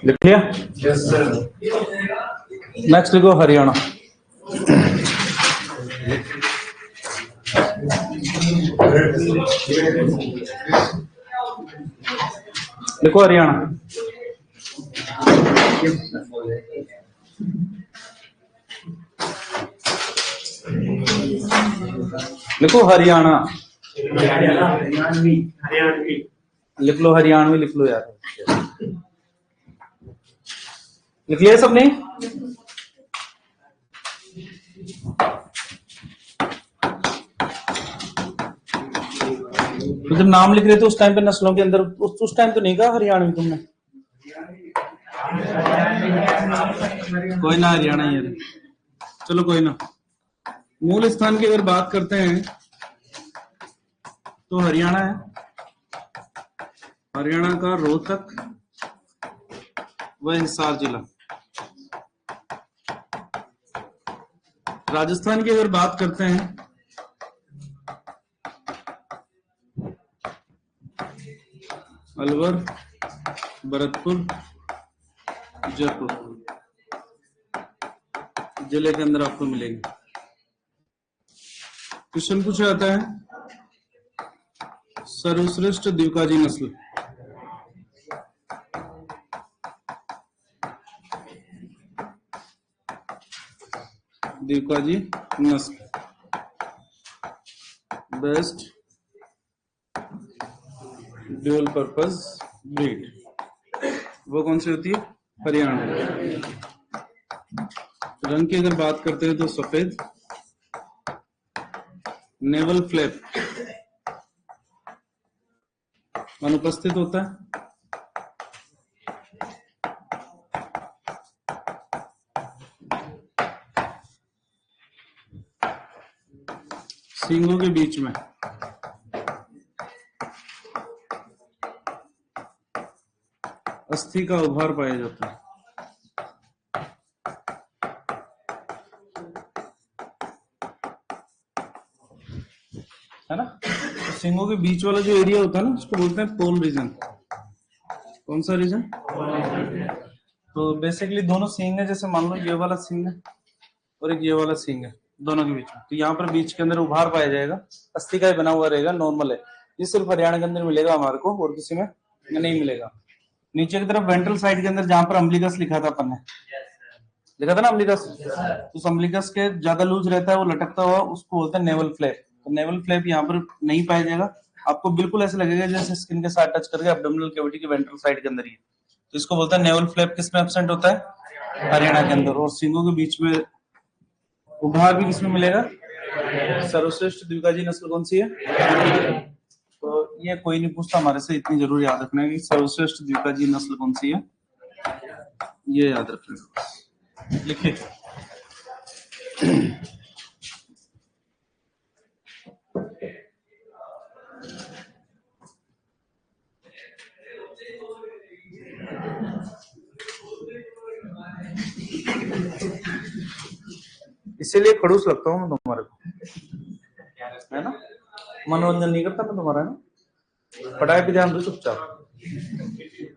लिख लिया? Yes sir. नेक्स्ट लिखो हरियाणा। लिखो हरियाणा। लिखो हरियाणा। हरियाणवी हरियाणवी लिख लो, हरियाणवी लिख लो यार। लिख लिया सबने? तो जब नाम लिख रहे थे उस टाइम पे नस्लों के अंदर उस टाइम तो नहीं कहा हरियाणवी तुमने? कोई ना, हरियाणा ही है। चलो कोई ना। मूल स्थान की अगर बात करते हैं तो हरियाणा है। हरियाणा का रोहतक व हिसार जिला। राजस्थान की अगर बात करते हैं अलवर, भरतपुर, जयपुर जिले के अंदर आपको मिलेगी। क्वेश्चन पूछा जाता है सर्वश्रेष्ठ द्विकाजी नस्ल। द्विकाजी नस्ल बेस्ट ड्यूअल पर्पस ब्रीड वो कौन सी होती है? हरियाणा। रंग की अगर बात करते हैं तो सफेद। नेवल फ्लैप अनुपस्थित होता है। सींगों के बीच में अस्थि का उभार पाया जाता है। है ना? तो सींगों के बीच वाला जो एरिया होता है ना उसको बोलते हैं पोल रीजन। कौन सा रीजन? तो बेसिकली दोनों सींग है, जैसे मान लो ये वाला सींग है और एक ये वाला सींग है, दोनों के बीच में। तो यहाँ पर बीच के अंदर उभार पाया जाएगा, अस्थि का ही बना हुआ रहेगा, नॉर्मल है। ये सिर्फ हरियाणा के अंदर मिलेगा हमारे को, और किसी में नहीं मिलेगा। नीचे की तरफ वेंट्रल साइड के अंदर जहां पर अम्बिलिकस लिखा था अपन ने, लिखा था ना अम्बिलिकस, तो अम्बिलिकस के ज्यादा लूज रहता है, वो लटकता हुआ, उसको बोलते हैं नेवल फ्लैप। तो नेवल फ्लैप यहाँ पर नहीं पाया जाएगा। आपको बिल्कुल ऐसे लगेगा जैसे स्किन के साथ टच करके एब्डोमिनल कैविटी की वेंट्रल साइड के अंदर ही। तो इसको बोलते हैं नेवल फ्लैप। किसमें एब्सेंट होता है? हरियाणा के अंदर। और सींगों के बीच में उभार भी किसमें मिलेगा? सर्वश्रेष्ठ द्विकाजी नस्ल कौन सी है? तो ये कोई नहीं पूछता हमारे से, इतनी जरूर याद रखना है कि सर्वश्रेष्ठ द्विकाजी नस्ल कौन सी है, ये याद रखना। लिखिए इसीलिए खड़ूस लगता हूँ मैं तुम्हारे को, है ना। मनोरंजन नहीं करता मैं तुम्हारा, है ना। पढ़ाई पे ध्यान दो चुपचाप,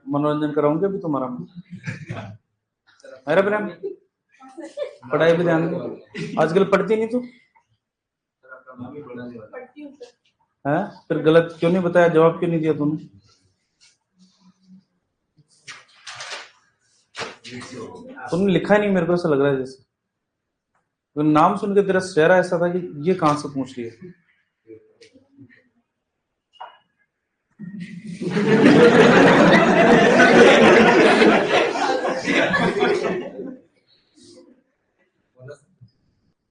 मनोरंजन कराऊंगी अभी तुम्हारा मैं, मेरा प्रेम। पढ़ाई पे ध्यान दो। आजकल पढ़ती नहीं तू है, फिर गलत क्यों नहीं बताया, जवाब क्यों नहीं दिया तूने? तुमने लिखा नहीं, मेरे को ऐसा लग रहा है जैसे तो नाम सुन के तेरा चेहरा ऐसा था कि ये कहां से पूछ लिया।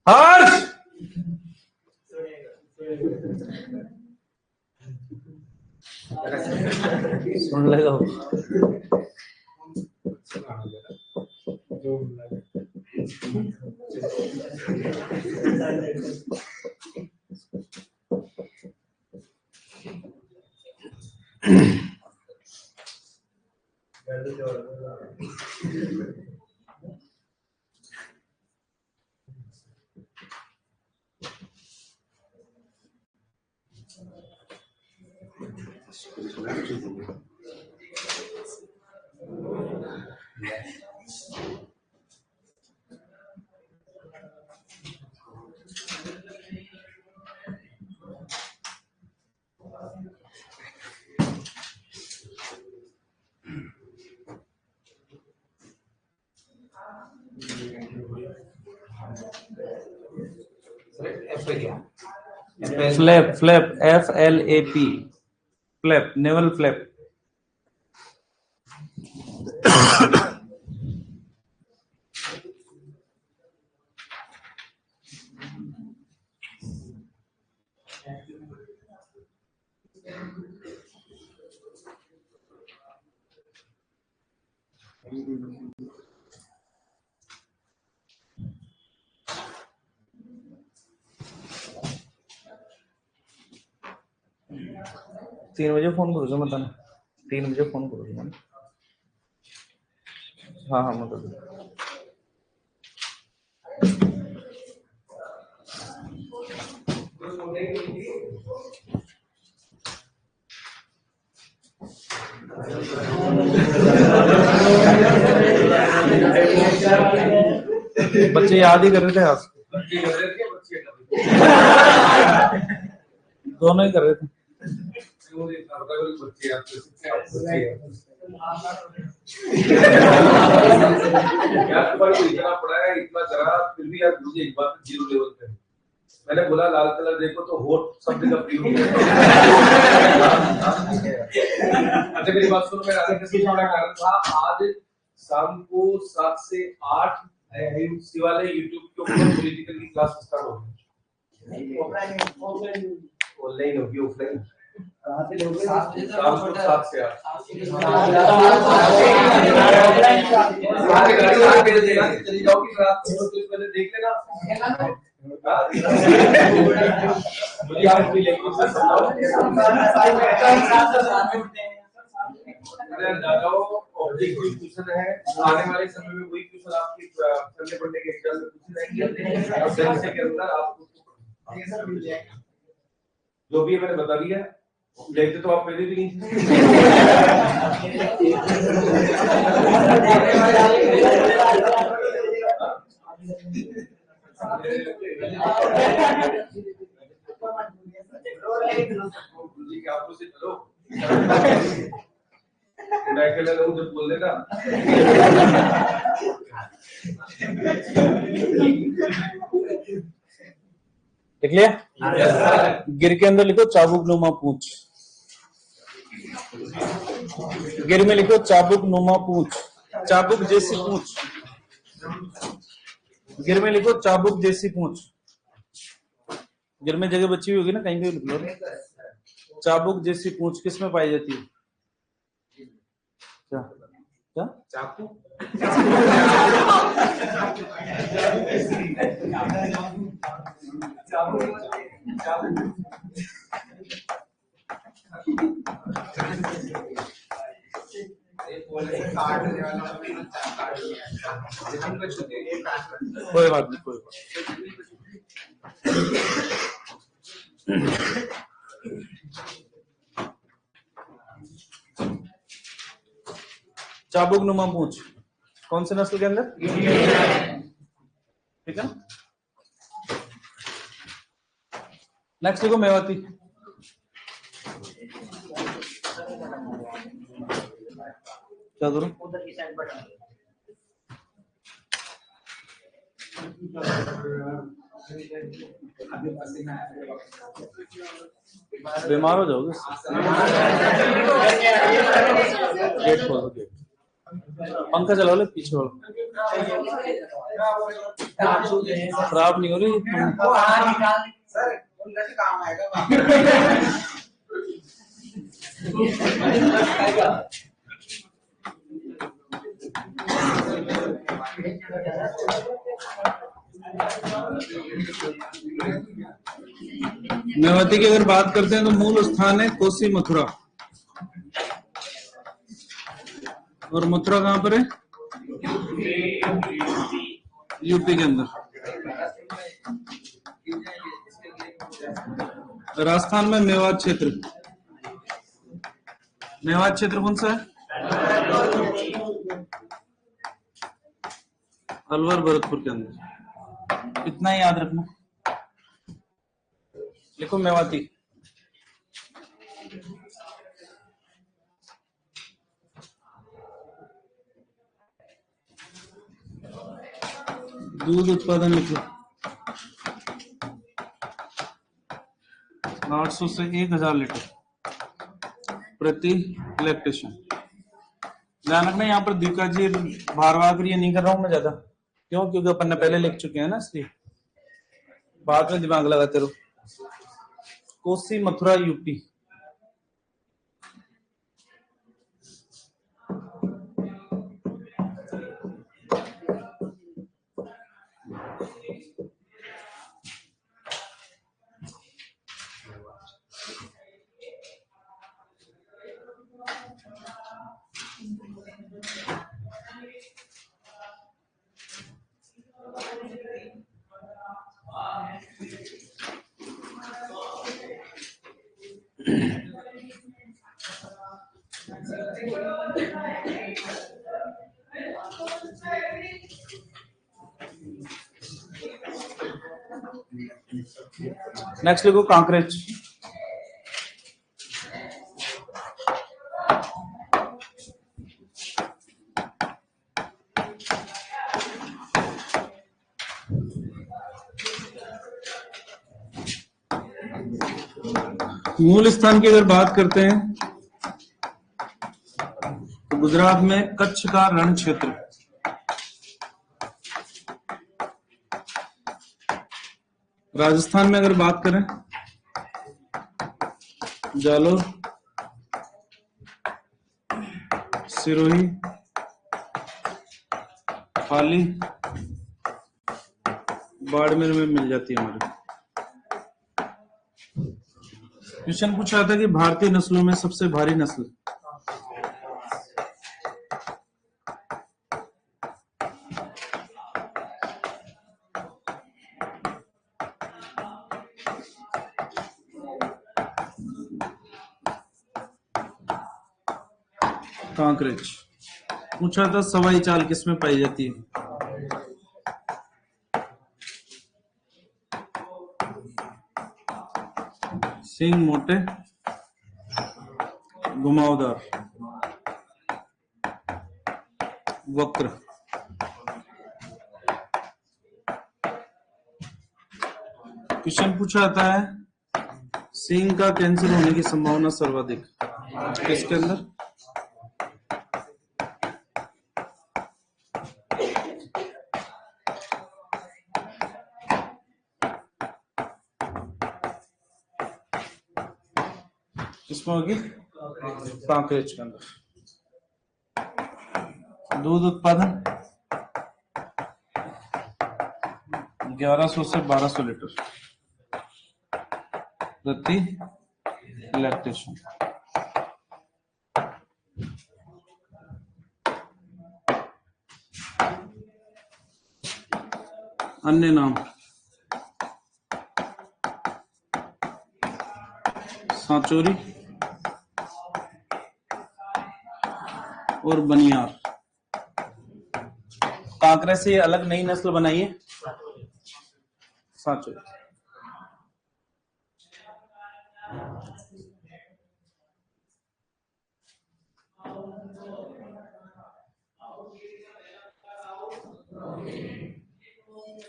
हर्ष सुन लेगा वो। Flap, flap, FLAP, flap, naval flap. 3 बजे फोन करूँ मैं तने, 3 बजे फोन करूँ मैं। हाँ हाँ मैं कर दूँ। बच्चे याद ही कर रहे थे आज, दोनों ही कर रहे थे। इतना पढ़ा है, इतना करा, फिर भी यार मुझे एक बात 0 लेवल पे मैंने बोला लाल कलर देखो तो होठ शब्द का प्रयोग। अच्छा मेरी बात सुनो, मैं राधा कृष्ण पढ़ा कर रहा था आज शाम को 7 से 8 शिवालय यूट्यूब के ऊपर पॉलिटिकल की क्लास स्टार्ट होगी। ऑनलाइन होगी, ऑफलाइन? शाम को 7 से 8 चली जाओगी रात को, पहले देख लेना। मुझे आप भी लेके ऑब्जेक्टिव क्वेश्चन है, आने वाले समय में वही क्वेश्चन आपकी संडे पढ़ने के एग्जाम में पूछे जाएंगे के अंदर आपको जो भी मैंने बता दिया। लेते तो आप पहले भी नहीं आपको से चलो मैं अकेले रहूं जब बोल देगा। देख लिया? गिर के अंदर लिखो चाबुक नुमा पूंछ, गिर में लिखो चाबुक नुमा पूंछ, चाबुक जैसी पूंछ, गिर में लिखो चाबुक जैसी पूंछ। गिर में जगह बची हुई होगी ना, कहीं भी लिख लो। चाबुक जैसी पूंछ किस में पाई जाती है? क्या क्या? चाकू। कोई बात नहीं, कोई बात। चाबुक नुमा पूंछ कौन से नस्ल के अंदर? ठीक है। नेक्स्ट देखो मेवाती। क्या करूं? उधर की साइड बटन बीमार हो जाओगे। गेट खोल दो, गेट। पंखा चला लो पीछे वाला। खराब नहीं हो रही सर काम आएगा। मेवाती की अगर बात करते हैं तो मूल स्थान है कोसी मथुरा। और मथुरा कहां पर है? यूपी के अंदर। राजस्थान में मेवात क्षेत्र। मेवात क्षेत्र कौन सा है? अलवर भरतपुर के अंदर। इतना ही याद रखना। लिखो मेवाती। दूध उत्पादन लिखो 800 से 1000 लीटर प्रति लैक्टेशन। ध्यान रखना यहाँ पर द्विकाजी भारवाह ये नहीं कर रहा हूं मैं ज्यादा। क्यों? क्योंकि अपन ने पहले लिख चुके हैं ना, इसलिए बाद में दिमाग लगाते रहो। कोसी मथुरा यूपी। नेक्स्ट लिखो कांकरेज। मूल स्थान की अगर बात करते हैं तो गुजरात में कच्छ का रण क्षेत्र। राजस्थान में अगर बात करें जालोर, सिरोही, पाली, बाड़मेर में मिल जाती है हमारे। क्वेश्चन पूछ रहा था कि भारतीय नस्लों में सबसे भारी नस्ल। कांकरेज। पूछा था सवाई चाल किसमें पाई जाती है? सींग मोटे, घुमावदार, वक्र। क्वेश्चन पूछा जाता है सींग का कैंसर होने की संभावना सर्वाधिक किसके अंदर? किसमें होगी? कांकरेज के अंदर। दूध उत्पादन 1100 से 1200 लीटर प्रति लैक्टेशन। अन्य नाम सांचोरी और बनियार। कांकरे से अलग नई नस्ल बनाई है सांचो।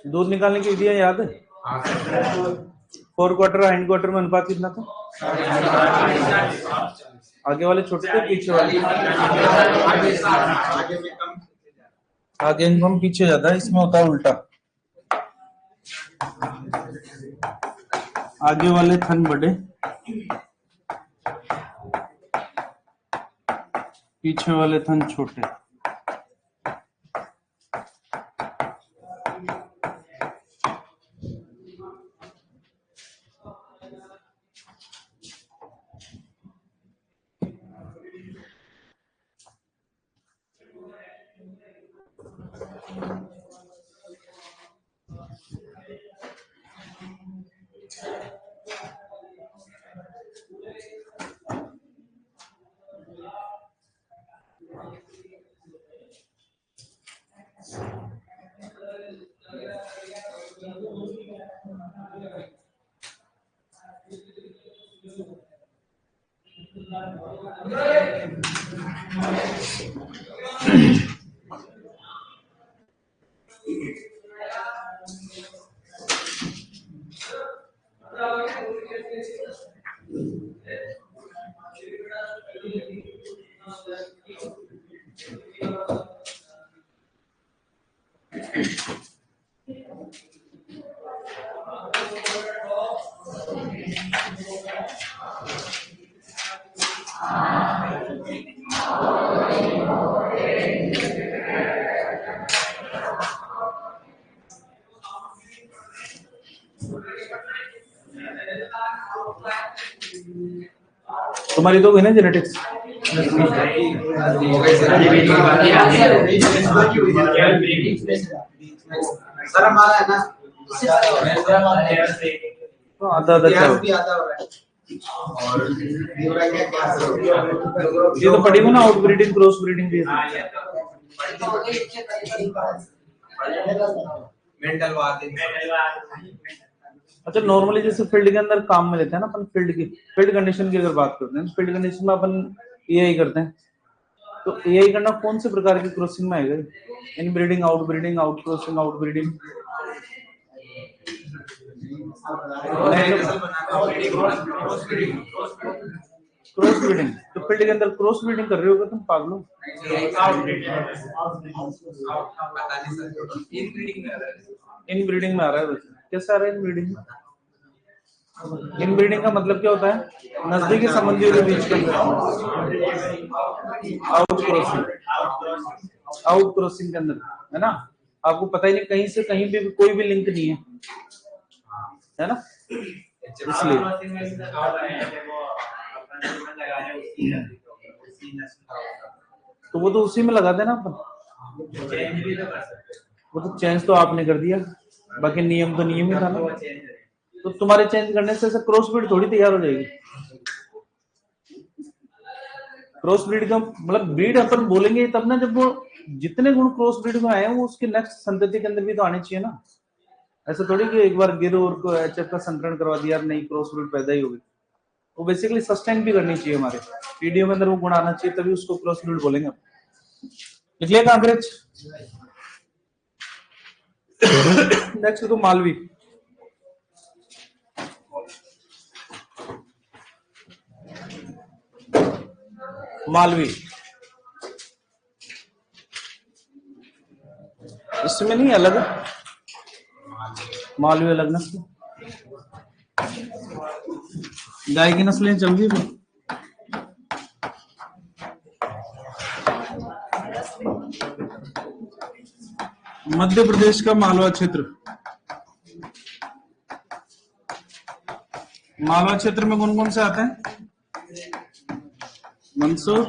दूध निकालने की विधियां याद है? 4 क्वार्टर हाइंड क्वार्टर में अनुपात कितना था? आगे वाले छोटे थे पीछे वाले? आगे हम पीछे जाता है, इसमें होता है उल्टा। आगे वाले थन बड़े, पीछे वाले थन छोटे। तुम्हारी तो हुई ना जेनेटिक्स? सर हमारा है ना तो आधा आधा क्या भी आधा हो रहा है और ये तो पढ़ी हो ना, आउट ब्रीडिंग क्रॉस ब्रीडिंग भी। Mental ward. अच्छा, नॉर्मली जैसे फील्ड के अंदर काम में लेते हैं ना अपन, फील्ड कंडीशन की अगर बात करते हैं, फील्ड कंडीशन में अपन एआई करते हैं, तो एआई करना कौन से प्रकार की क्रॉसिंग में आएगा? इन breeding, out breeding, out crossing, out breeding? Cross breeding. तो फील्ड के अंदर क्रॉस ब्रीडिंग कर रहे होगे तुम पागलों? इन ब्रीडिंग में आ रहा है। वैसे कैसे आ रहा है इन ब्रीडिंग में? इन ब्रीडिंग का मतलब क्या होता है? नजदीकी संबंधियों के बीच का आउट क्रॉसिंग। आउट क्रॉसिंग के अंदर है ना, आपको पता ही नहीं, कहीं से कहीं भी कोई भी लिंक नहीं है ना, इसलिए। तो वो तो उसी में लगा देना अपन। वो तो चेंज तो आपने कर दिया, बाकी नियम तो नियम ही था ना। तो तुम्हारे चेंज करने से क्रॉस ब्रीड थोड़ी तैयार हो जाएगी। क्रॉस ब्रीड का मतलब ब्रीड अपन बोलेंगे तब ना, जब वो जितने गुण क्रॉस ब्रीड में आए हैं वो उसके नेक्स्ट संतति के अंदर भी तो आने चाहिए ना। ऐसा थोड़ी कि एक बार गिर और को एचएफ का संकरण करवा दिया, नई क्रॉस ब्रीड पैदा ही होगी। वो बेसिकली सस्टेन भी करनी चाहिए, हमारे पीडीओ में अंदर वो गुण आना चाहिए, तभी उसको क्रॉस ब्रीड बोलेंगे। लिख लिया कांग्रेस? नेक्स्ट तो मालवी। मालवी इसमें नहीं अलग, मालवी अलग नस्ल। गाय की नस्लें चल गई। मध्य प्रदेश का मालवा क्षेत्र, मालवा क्षेत्र में कौन कौन से आते हैं? मंदसौर,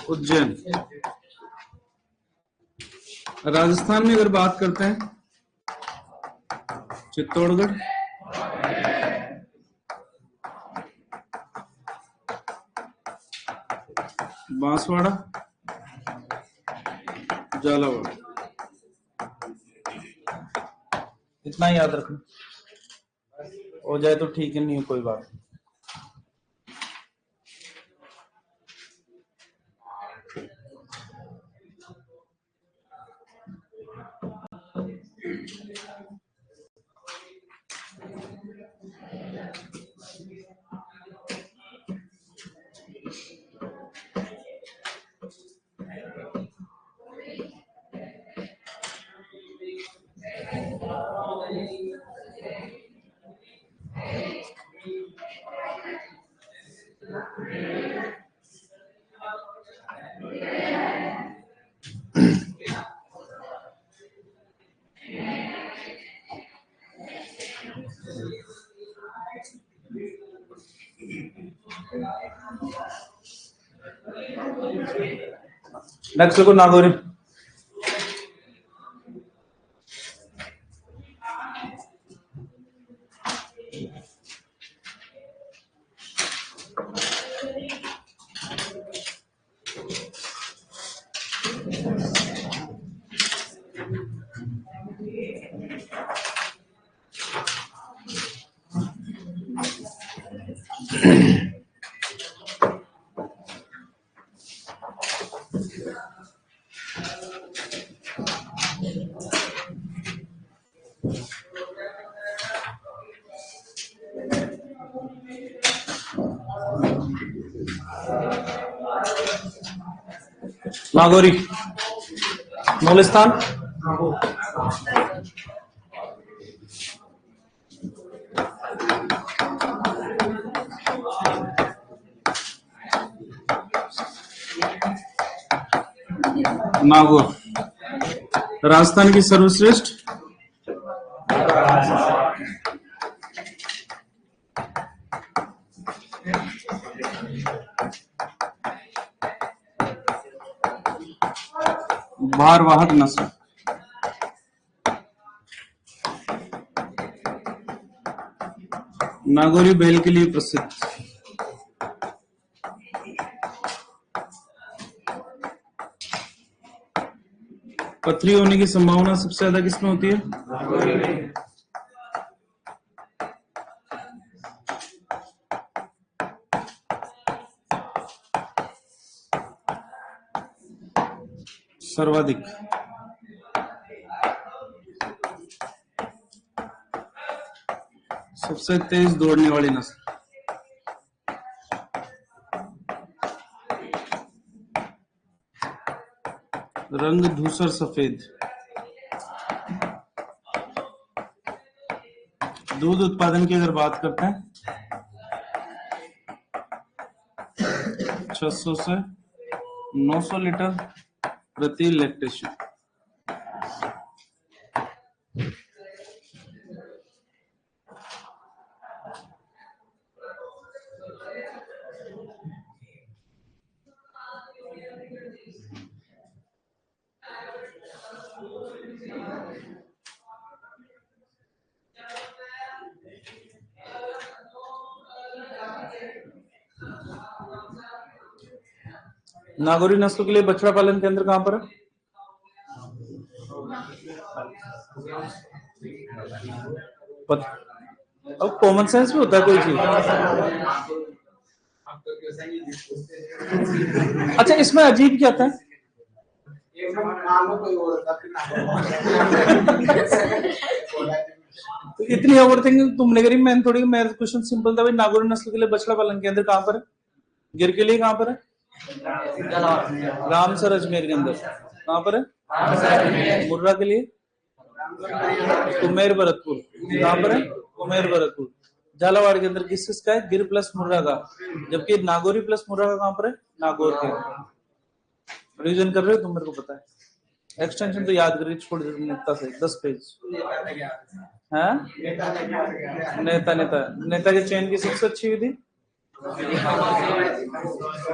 उज्जैन। राजस्थान में अगर बात करते हैं, चित्तौड़गढ़, बांसवाड़ा, झालावाड़, इतना ही याद रखना। हो जाए तो ठीक है, नहीं है कोई बात। नेक्स्ट देखो नागौरी। नागौरी, मोलिस्तान, नागौर, राजस्थान की सर्वश्रेष्ठ भारवाहक नस्ल, नागौरी बैल के लिए प्रसिद्ध। पथरी होने की संभावना सबसे ज्यादा किसमें होती है? सर्वाधिक। सबसे तेज दौड़ने वाली नस्ल, रंग धूसर सफेद। दूध उत्पादन की अगर बात करते हैं 600 से 900 लीटर प्रति लैक्टेशन। नागौरी नस्ल के लिए बछड़ा पालन केंद्र कहां पर है? अब कॉमन सेंस भी होता है कोई चीज। अच्छा, इसमें अजीब क्या था? तो इतनी ओवरथिंकिंग तुमने करी, मैंने थोड़ी। मेरा क्वेश्चन सिंपल था भाई, नागौरी नस्ल के लिए बछड़ा पालन केंद्र कहां पर है? गिर के लिए कहां पर है? रामसर अजमेर के अंदर। कहां पर है? मुर्रा के लिए कुमेर भरतपुर। कहां पर है? कुमेर भरतपुर। झालावाड़ के अंदर किस किसका है? गिर प्लस मुर्रा का। जबकि नागौरी प्लस मुर्रा का कहां पर है? नागौर के। रिवीजन कर रहे हो तुम? मेरे को पता है। एक्सटेंशन तो याद करके छोड़ दे नेता से 10 पेज। हाँ, नेता नेता नेता के चयन की सबसे अच्छी विधि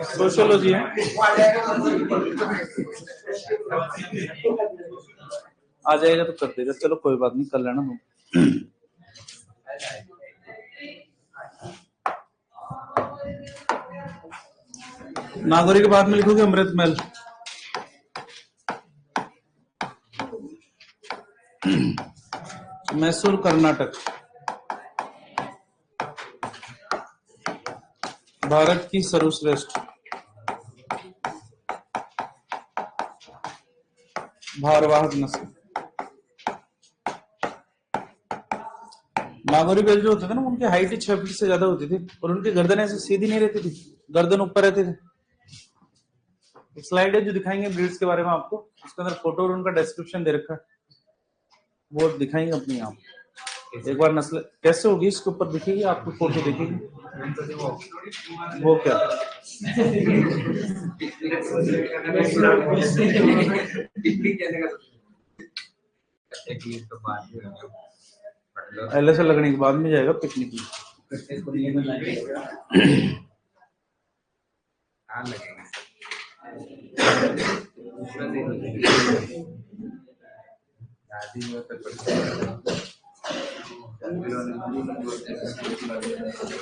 सोशियोलॉजी है। आ जाएगा तो कर देगा, चलो कोई बात नहीं, कर लेना तुम। नागौरी के बाद में लिखोगे अमृत महल। मैसूर कर्नाटक, भारत की सर्वश्रेष्ठ भारवाहक नस्ल। नागौरी बैल जो होते थे ना, उनकी हाइट ही 6 फीट से ज्यादा होती थी और उनकी गर्दन ऐसे सीधी नहीं रहती थी, गर्दन ऊपर रहती थी। एक स्लाइड है जो दिखाएंगे ब्रीड्स के बारे में आपको, उसके अंदर फोटो और उनका डिस्क्रिप्शन दे रखा है, वो दिखाएंगे अपनी आप। एक बार नस्ल कैसे होगी इसके ऊपर दिखेगी आपको, फोटो दिखेगी। वो क्या एल से लगने के बाद में जाएगा पिकनिक में।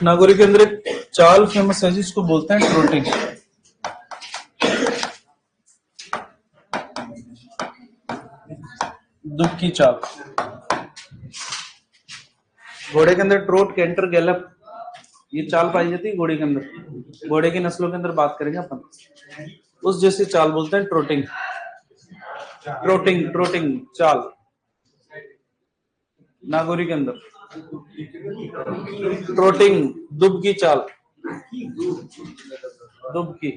नागौरी के अंदर एक चाल फेमस है जिसको बोलते हैं ट्रोटिंग। दुख की चाल, घोड़े के अंदर ट्रोट, कैंटर, गैलप, ये चाल पाई जाती है घोड़े के अंदर। घोड़े की नस्लों के अंदर बात करेंगे अपन, उस जैसी चाल बोलते हैं ट्रोटिंग। ट्रोटिंग ट्रोटिंग चाल नागौरी के अंदर। ट्रोटिंग दुब की चाल, दुब की।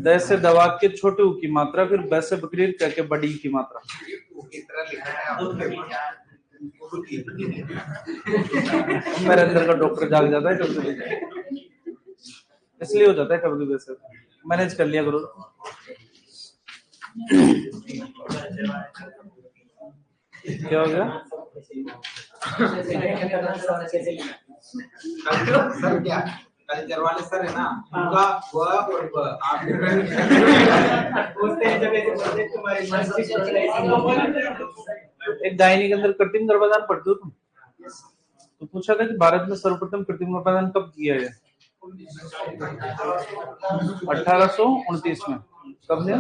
द से दवा के छोटे ऊ की मात्रा, फिर ब से बकरीर कह के बड़ी की मात्रा। मेरे अंदर का डॉक्टर जाग जाता है कभी, इसलिए हो जाता है कभी। वैसे मैनेज कर लिया करो। क्या हो गया? सर क्या कल्चर वाले सर है ना, उनका व और ब आप एक गायनी के अंदर कृत्रिम गर्भाधान पढ़ते हो तुम? तो पूछा था कि भारत में सर्वप्रथम कृत्रिम गर्भाधान कब किया है? 1829 में। कब ने?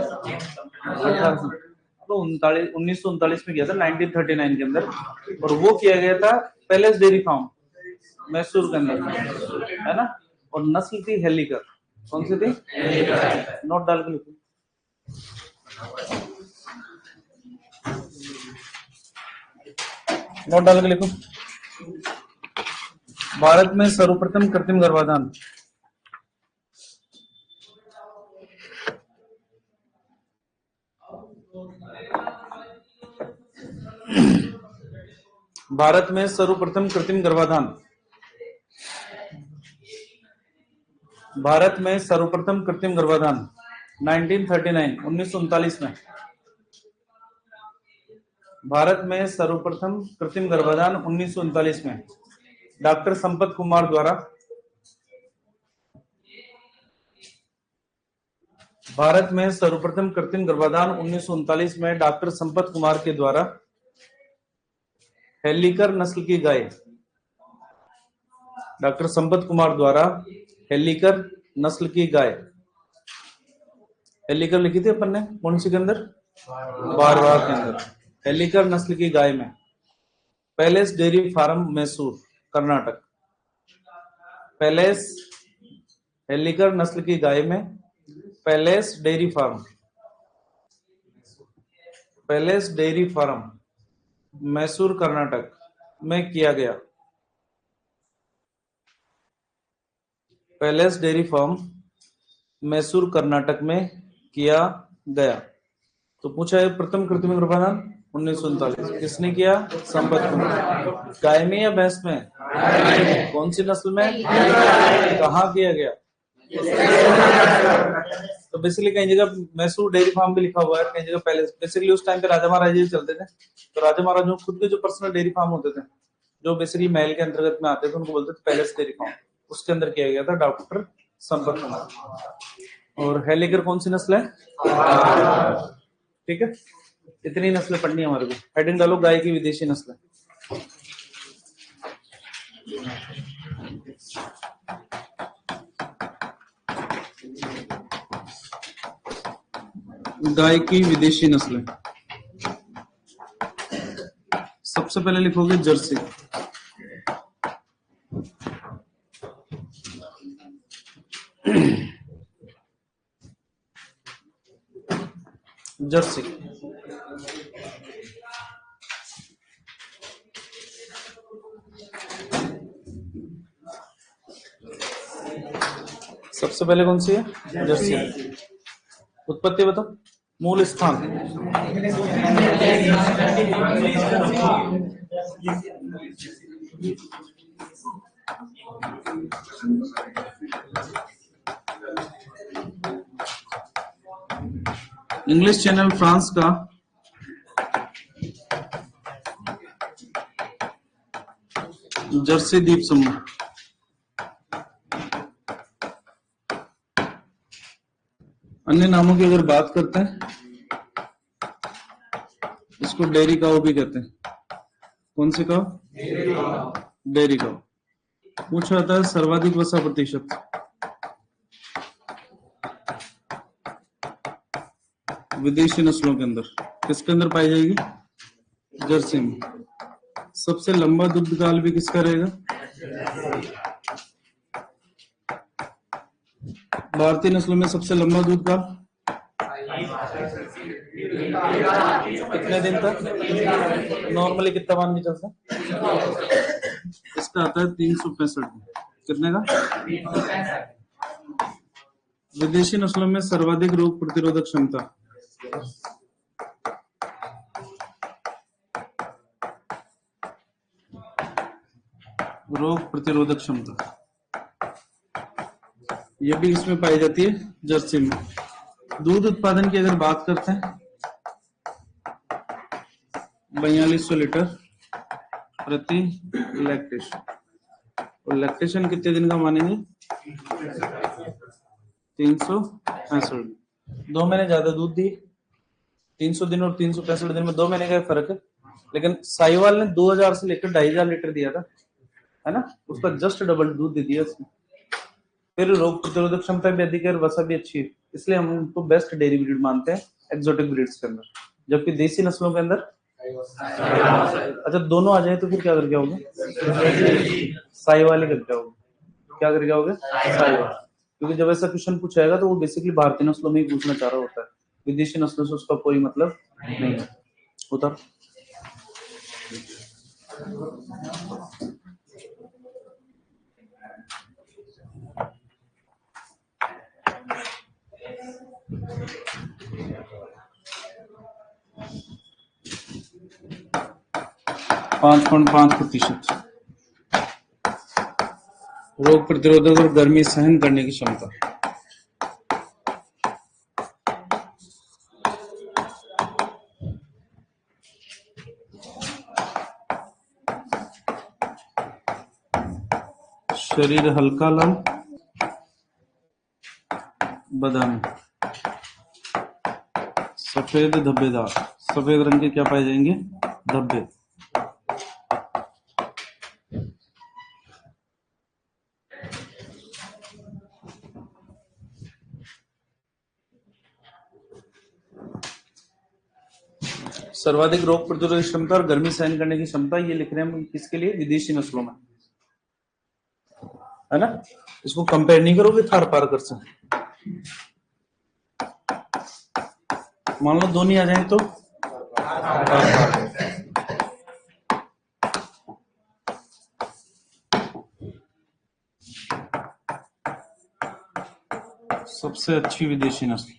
1939 में किया था, 1939 के अंदर। और वो किया गया था पैलेस डेयरी फार्म मैसूर के अंदर, है ना। और नस्ल थी हेलिकर। कौन सी थी? नोट डाल के लिखो। नोट डाल के लिखो। भारत में सर्वप्रथम कृत्रिम गर्भाधान भारत में सर्वप्रथम कृत्रिम गर्भाधान भारत में सर्वप्रथम कृत्रिम गर्भाधान 1939 में। भारत में सर्वप्रथम कृत्रिम गर्भाधान 1939 में डॉक्टर संपत कुमार द्वारा। भारत में सर्वप्रथम कृत्रिम गर्भाधान 1939 में डॉक्टर संपत कुमार के द्वारा हेलिकर नस्ल की गाय, डॉक्टर संपत कुमार द्वारा हेलिकर नस्ल की गाय। हेलिकर लिखी थी अपन ने कौन सी के अंदर? भारवाहक के अंदर। हेलिकर नस्ल की गाय में palace dairy farm Mysore Karnataka. Palace Hallikar नस्ल की गाय में palace dairy farm, palace dairy farm Mysore Karnataka में किया गया। Palace dairy farm Mysore Karnataka में किया गया। तो पूछा है प्रथम कृत्रिम गर्भाधान 1939 किसने किया? संपत कुमार। गाय में या भैंस में? कौन सी नस्ल में? कहाँ किया गया? तो बेसिकली कई जगह मैसूर डेयरी फार्म भी लिखा हुआ है, कई जगह पैलेस। बेसिकली उस टाइम पे राजा महाराजा चलते थे, तो राजा महाराजा खुद के जो पर्सनल डेयरी फार्म होते थे, जो बेसिकली महल के अंतर्गत में आते थे, उनको बोलते थे पैलेस डेयरी फार्म। उसके अंदर किया गया था डॉक्टर संपत कुमार। और हेलिकर कौन सी नस्ल है? ठीक है, इतनी नस्लें पढ़नी है हमारे को। हेडिंग डालो गाय की विदेशी नस्ल। गाय की विदेशी नस्लें। सबसे पहले लिखोगे जर्सी। जर्सी। सबसे पहले कौन सी है? जर्सी। उत्पत्ति बताओ, मूल स्थान। इंग्लिश चैनल फ्रांस का जर्सी द्वीप समूह। अन्य नामों की अगर बात करते हैं, इसको डेयरी काऊ भी कहते हैं। कौन सी काऊ? डेयरी काऊ। पूछा जाता है सर्वाधिक वसा प्रतिशत। विदेशी नस्लों के अंदर किसके अंदर पाई जाएगी? जर्सी में। सबसे लंबा दुग्ध काल भी किसका रहेगा? भारतीय नस्लों में सबसे लंबा दूध काल कितने दिन तक? नॉर्मली कितना मान के चलता है? इसका आता है 365 दिन। कितने का? विदेशी नस्लों में सर्वाधिक रोग प्रतिरोधक क्षमता। रोग प्रतिरोधक क्षमता यह भी इसमें पाई जाती है, जर्सी में। दूध उत्पादन की अगर बात करते हैं, 4200 लीटर प्रति लैक्टेशन। और लैक्टेशन कितने दिन का मानेंगे? 365। 2 महीने ज्यादा दूध दी। 300 दिन और 365 दिन में 2 महीने का फर्क है। लेकिन साहिवाल ने 2000 से लेकर 2500 लीटर दिया था, है ना? उसका जस्ट डबल दूध दे दिया उसने। फिर रोग प्रतिरोधक क्षमता भी अधिक है और वसा भी अच्छी है, इसलिए हम उनको बेस्ट डेयरी ब्रीड मानते हैं एक्सोटिक ब्रीड्स के अंदर। जबकि देसी नस्लों के अंदर अच्छा दोनों आ जाए तो फिर क्या करके आओगे? साहिवाल ही करके आओगे। क्या करके आओगे? साहिवाल। क्योंकि जब ऐसा क्वेश्चन पूछाएगा तो वो बेसिकली भारतीय नस्लों में ही पूछना चाह रहा होता है, विदेशी नस्लों से उसका कोई मतलब नहीं होता। 5.5%। रोग प्रतिरोधक और गर्मी सहन करने की क्षमता। शरीर हल्का लाल बादामी, सफेद धब्बेदार। सफेद रंग के क्या पाए जाएंगे? धब्बे। सर्वाधिक रोग प्रतिरोधक क्षमता और गर्मी सहन करने की क्षमता, ये लिख रहे हैं हम किसके लिए? विदेशी नस्लों में, है ना? इसको कंपेयर नहीं करोगे थार पार कर से। मान लो दोनों आ जाए तो सबसे अच्छी विदेशी नस्ल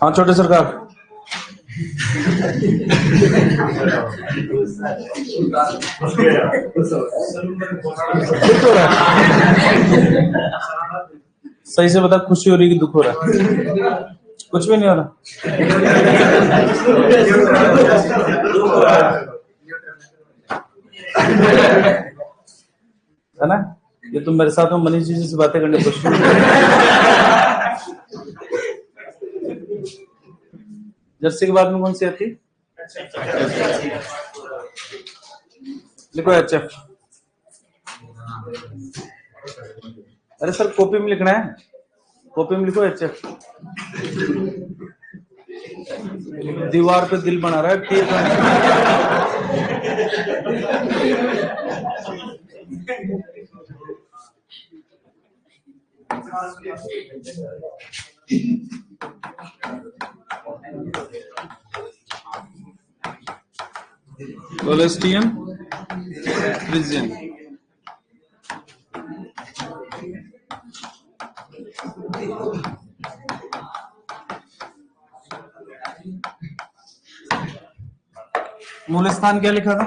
हाँ छोटे सरकार। दुख हो रहा है? सही से बता, खुशी हो रही कि दुख हो रहा है? कुछ भी नहीं हो रहा। है ना? ये तुम मेरे साथ में मनीष जी से बातें करने की कोशिश जर्सी के बाद में कौन सी आती? लिखो HF। अरे सर कॉपी में लिखना है, कॉपी में लिखो HF। दीवार पे दिल बना रहा है टेप। कोलेस्टियम फ्रिजियन। मूल स्थान क्या लिखा था?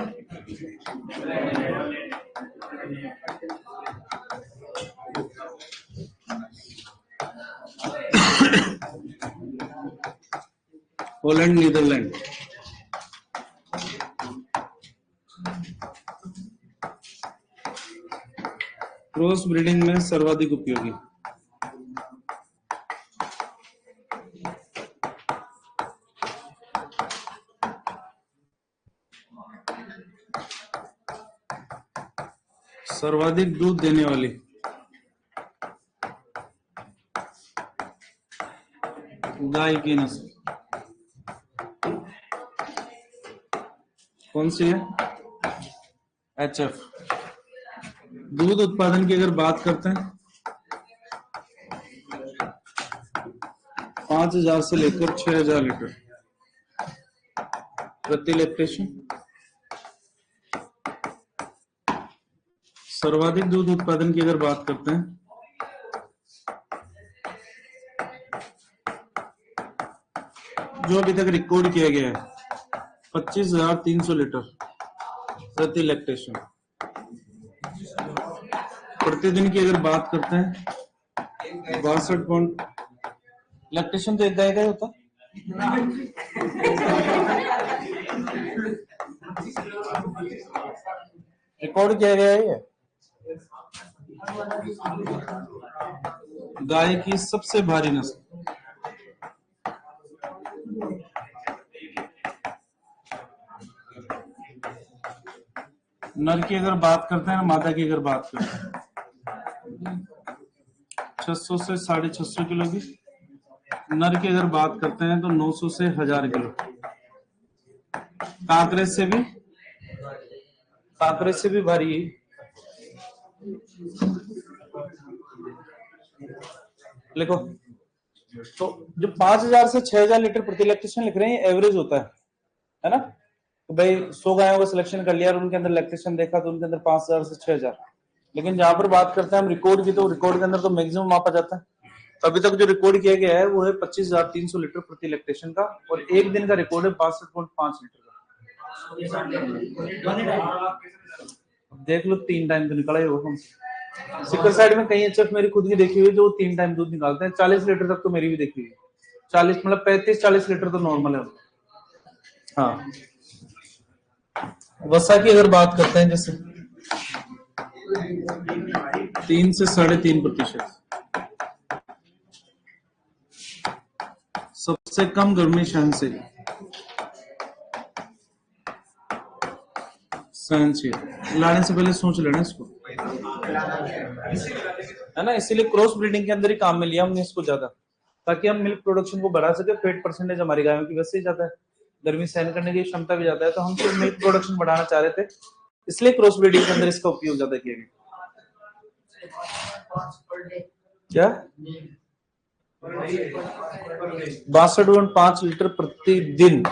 Poland, Netherlands. क्रॉस ब्रीडिंग में सर्वाधिक उपयोगी। सर्वाधिक दूध देने वाली। गाय की नस्ल कौन सी है? HF। दूध उत्पादन की अगर बात करते हैं 5000 से लेकर 6000 लीटर प्रति लैक्टेशन। सर्वाधिक दूध उत्पादन की अगर बात करते हैं जो अभी तक रिकॉर्ड किया गया है 25,300 लीटर प्रति लैक्टेशन। प्रतिदिन की अगर बात करते हैं 62 लैक्टेशन तो एक गाय का ही होता। रिकॉर्ड किया गया है ये गाय की सबसे भारी नस्ल। नर की अगर बात करते हैं, मादा की अगर बात करते हैं 600 से 650 किलो की। नर की अगर बात करते हैं तो 900 से 1000 किलो। कांकरे से भी भारी। लिखो तो जो 5000 से 6000 लीटर प्रति लैक्टेशन लिख रहे हैं एवरेज होता है ना? तो भाई 100 गायों का सिलेक्शन कर लिया और उनके अंदर लैक्टेशन देखा तो उनके अंदर 5000 से 6000। लेकिन जहां पर बात करते हैं हम रिकॉर्ड की, तो रिकॉर्ड के अंदर तो मैक्सिमम मापा जाता है। तो अभी तक जो रिकॉर्ड किया गया है वो है 25,300 लीटर प्रति लैक्टेशन का, और एक दिन का रिकॉर्ड है 62.5 लीटर का। देख लो 3 टाइम तो निकला ही होगा। सिक्कर साइड में कई HF मेरी खुद की देखी हुई जो 3 टाइम दूध निकालते हैं। 40 लीटर तक तो मेरी भी देखी हुई है। 40 मतलब 35-40 लीटर तो नॉर्मल है। हाँ, वसा की अगर बात करते हैं जैसे 3 से 3.5%। सबसे कम गर्मी सहनशील साइंस लाने से पहले सोच लेना इसको, है ना। इसीलिए क्रॉस ब्रीडिंग के अंदर ही काम में लिया हमने इसको ज्यादा, ताकि हम मिल्क प्रोडक्शन को बढ़ा सके। फेट परसेंटेज हमारी गायों की वैसे ही ज्यादा है, गर्मी सहन करने की क्षमता भी ज्यादा है, तो हम सिर्फ मिल्क प्रोडक्शन बढ़ाना चाह रहे थे, इसलिए क्रॉस ब्रीडिंग के अंदर इसका उपयोग ज्यादा किया गया। क्या 62.5 लीटर प्रतिदिन।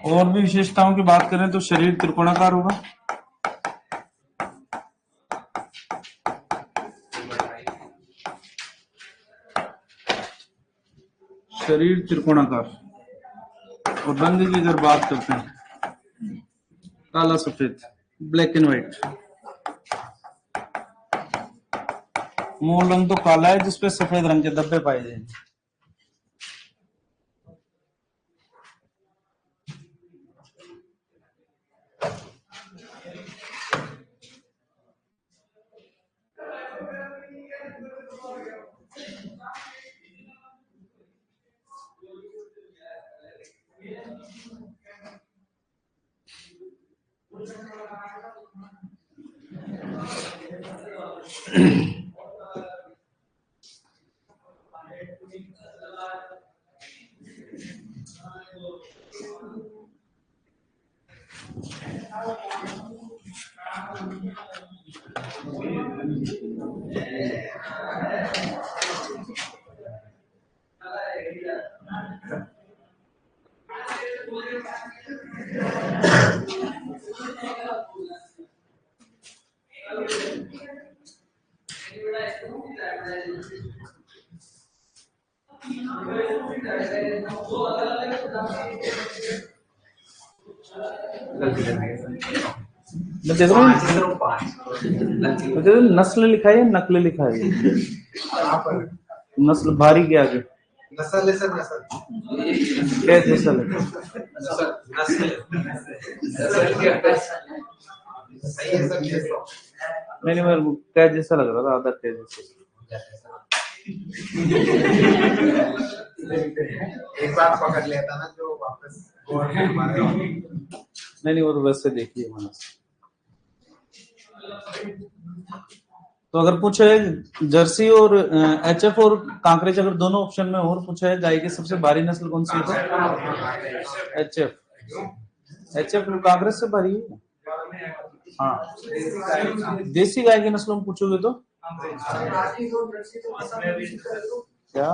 और भी विशेषताओं की बात करें तो शरीर त्रिकोणाकार होगा, शरीर त्रिकोणाकार। और रंग की अगर बात करते हैं, काला सफेद, ब्लैक एंड व्हाइट। मूल रंग तो काला है जिसपे सफेद रंग के धब्बे पाए जाएंगे। नस्ल लिखा है, नकल लिखा है। नस्ल भारी के आगे नस्ल है सर, नस्ल क्या जैसा लगे। सही है सर। नहीं मेरे को क्या जैसा लग रहा था, आधा क्या जैसा। एक बार पकड़ लेता ना जो वापस नहीं वो तो वैसे देखिए मानस। तो अगर पूछे जर्सी और एचएफ और कांकरेज, अगर दोनों ऑप्शन में और पूछा है गाय की सबसे भारी नस्ल कौन सी है, तो एचएफ। एचएफ कांकरेज से भारी है। हाँ, देसी गाय की नस्लों में पूछोगे तो क्या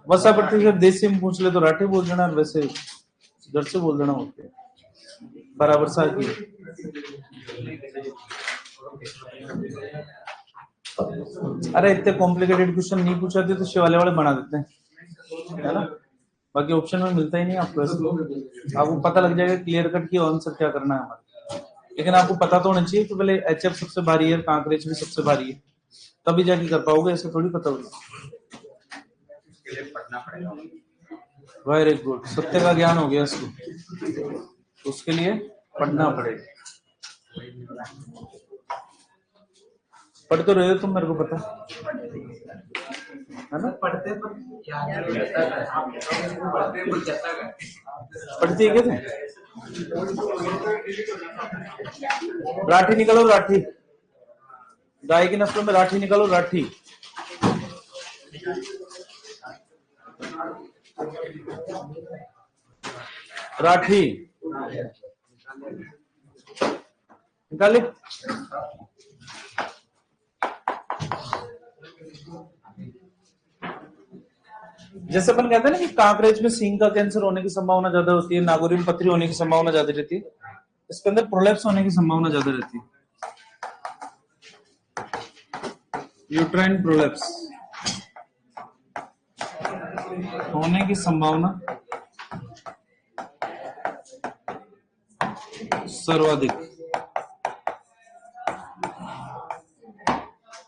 वसा प्रतिशत देसी में पूछ ले तो राठी बोल देना, वैसे जर्सी बोल देना होते हैं बराबर सा की। अरे इतने कॉम्प्लिकेटेड क्वेश्चन नहीं पूछाते तो शिवाले वाले बना देते हैं, है ना। बाकी ऑप्शन में मिलता ही नहीं आपको, आपको पता लग जाएगा क्लियर कट की आंसर क्या करना है हमारा। लेकिन आपको पता तो होना चाहिए कि पहले एचएफ सबसे भारी है, कांकरेज भी सबसे भारी है, तभी जाके कर पाओगे, ऐसे थोड़ी पता होगा। वेरी गुड, सत्य का ज्ञान हो गया इसको, उसके लिए पढ़ना पड़ेगा। पढ़ तो रहे हो तुम, मेरे को पता है ना। पढ़ते पढ़ती है क्या तुम? राठी निकालो, राठी गाय की नस्लों में राठी निकालो, राठी। राठी निकाली। जैसे अपन कहते हैं ना कि कांकरेज में सींग का कैंसर होने की संभावना ज्यादा होती है, नागौरी में पथरी होने की संभावना ज्यादा रहती है, इसके अंदर प्रोलैप्स होने की संभावना ज्यादा रहती है, यूट्राइन प्रोलैप्स होने की संभावना सर्वाधिक।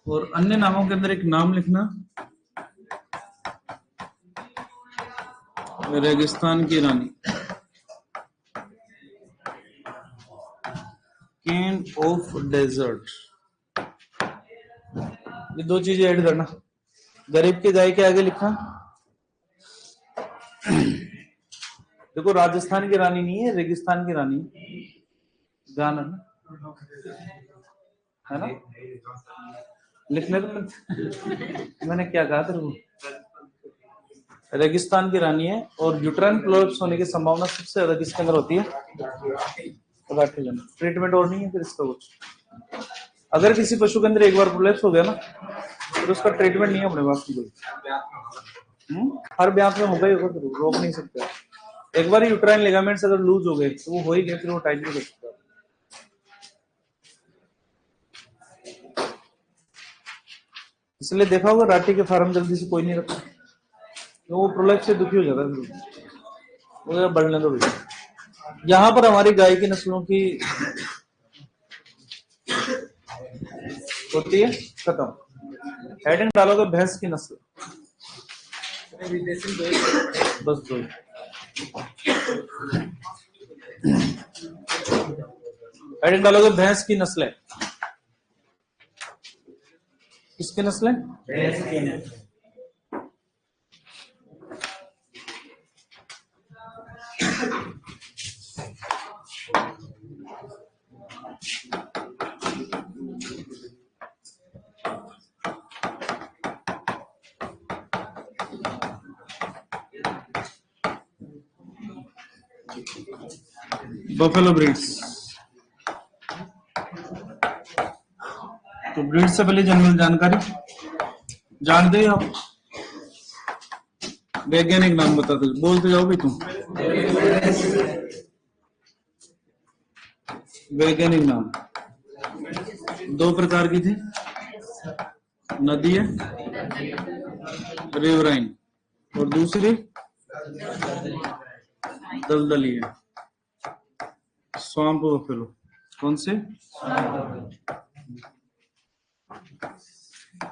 और अन्य नामों के अंदर एक नाम लिखना, रेगिस्तान की रानी, क्वीन ऑफ डेजर्ट। ये दो चीजें ऐड करना। गरीब के गाय के आगे लिखा, देखो राजस्थान की रानी नहीं है, रेगिस्तान की रानी गाना ना, है ना, लिखने तो मैंने क्या कहा तेरे को, रेगिस्तान की रानी है और यूट्राइन प्रोलैप्स होने की संभावना सबसे ज्यादा किसके अंदर होती है, ट्रीटमेंट और नहीं है फिर इसका कुछ। अगर किसी पशु के अंदर एक बार प्रोलैप्स हो गया ना फिर उसका ट्रीटमेंट नहीं है अपने पास में कोई। हर ब्याह में होगा ही होगा, फिर रोक नहीं सकते। एक बार यूट्राइन लिगामेंट्स अगर लूज हो गए तो वो हो ही गए, फिर वो टाइट नहीं कर सकता। इसलिए देखा होगा राठी के फार्म जल्दी से कोई नहीं रखता, तो वो प्रोलैप्स से दुखी हो जाता है, वो बढ़ने दो भैया। यहाँ पर हमारी गाय की नस्लों की होती है खत्म। हेडिंग डालोगे भैंस की नस्ल, बस दो। हेडिंग डालोगे भैंस की नस्लें, किसकी नस्लें, भैंस की नस्ल। बफेलो ब्रीड्स, तो ब्रीड से पहले जनरल जानकारी जानते हो आप, वैज्ञानिक नाम बताते बोलते जाओ भी तुम, वैज्ञानिक नाम। दो प्रकार की थी, नदी है रिवराइन और दूसरी दलदली है स्वाम्प बफेलो। कौन से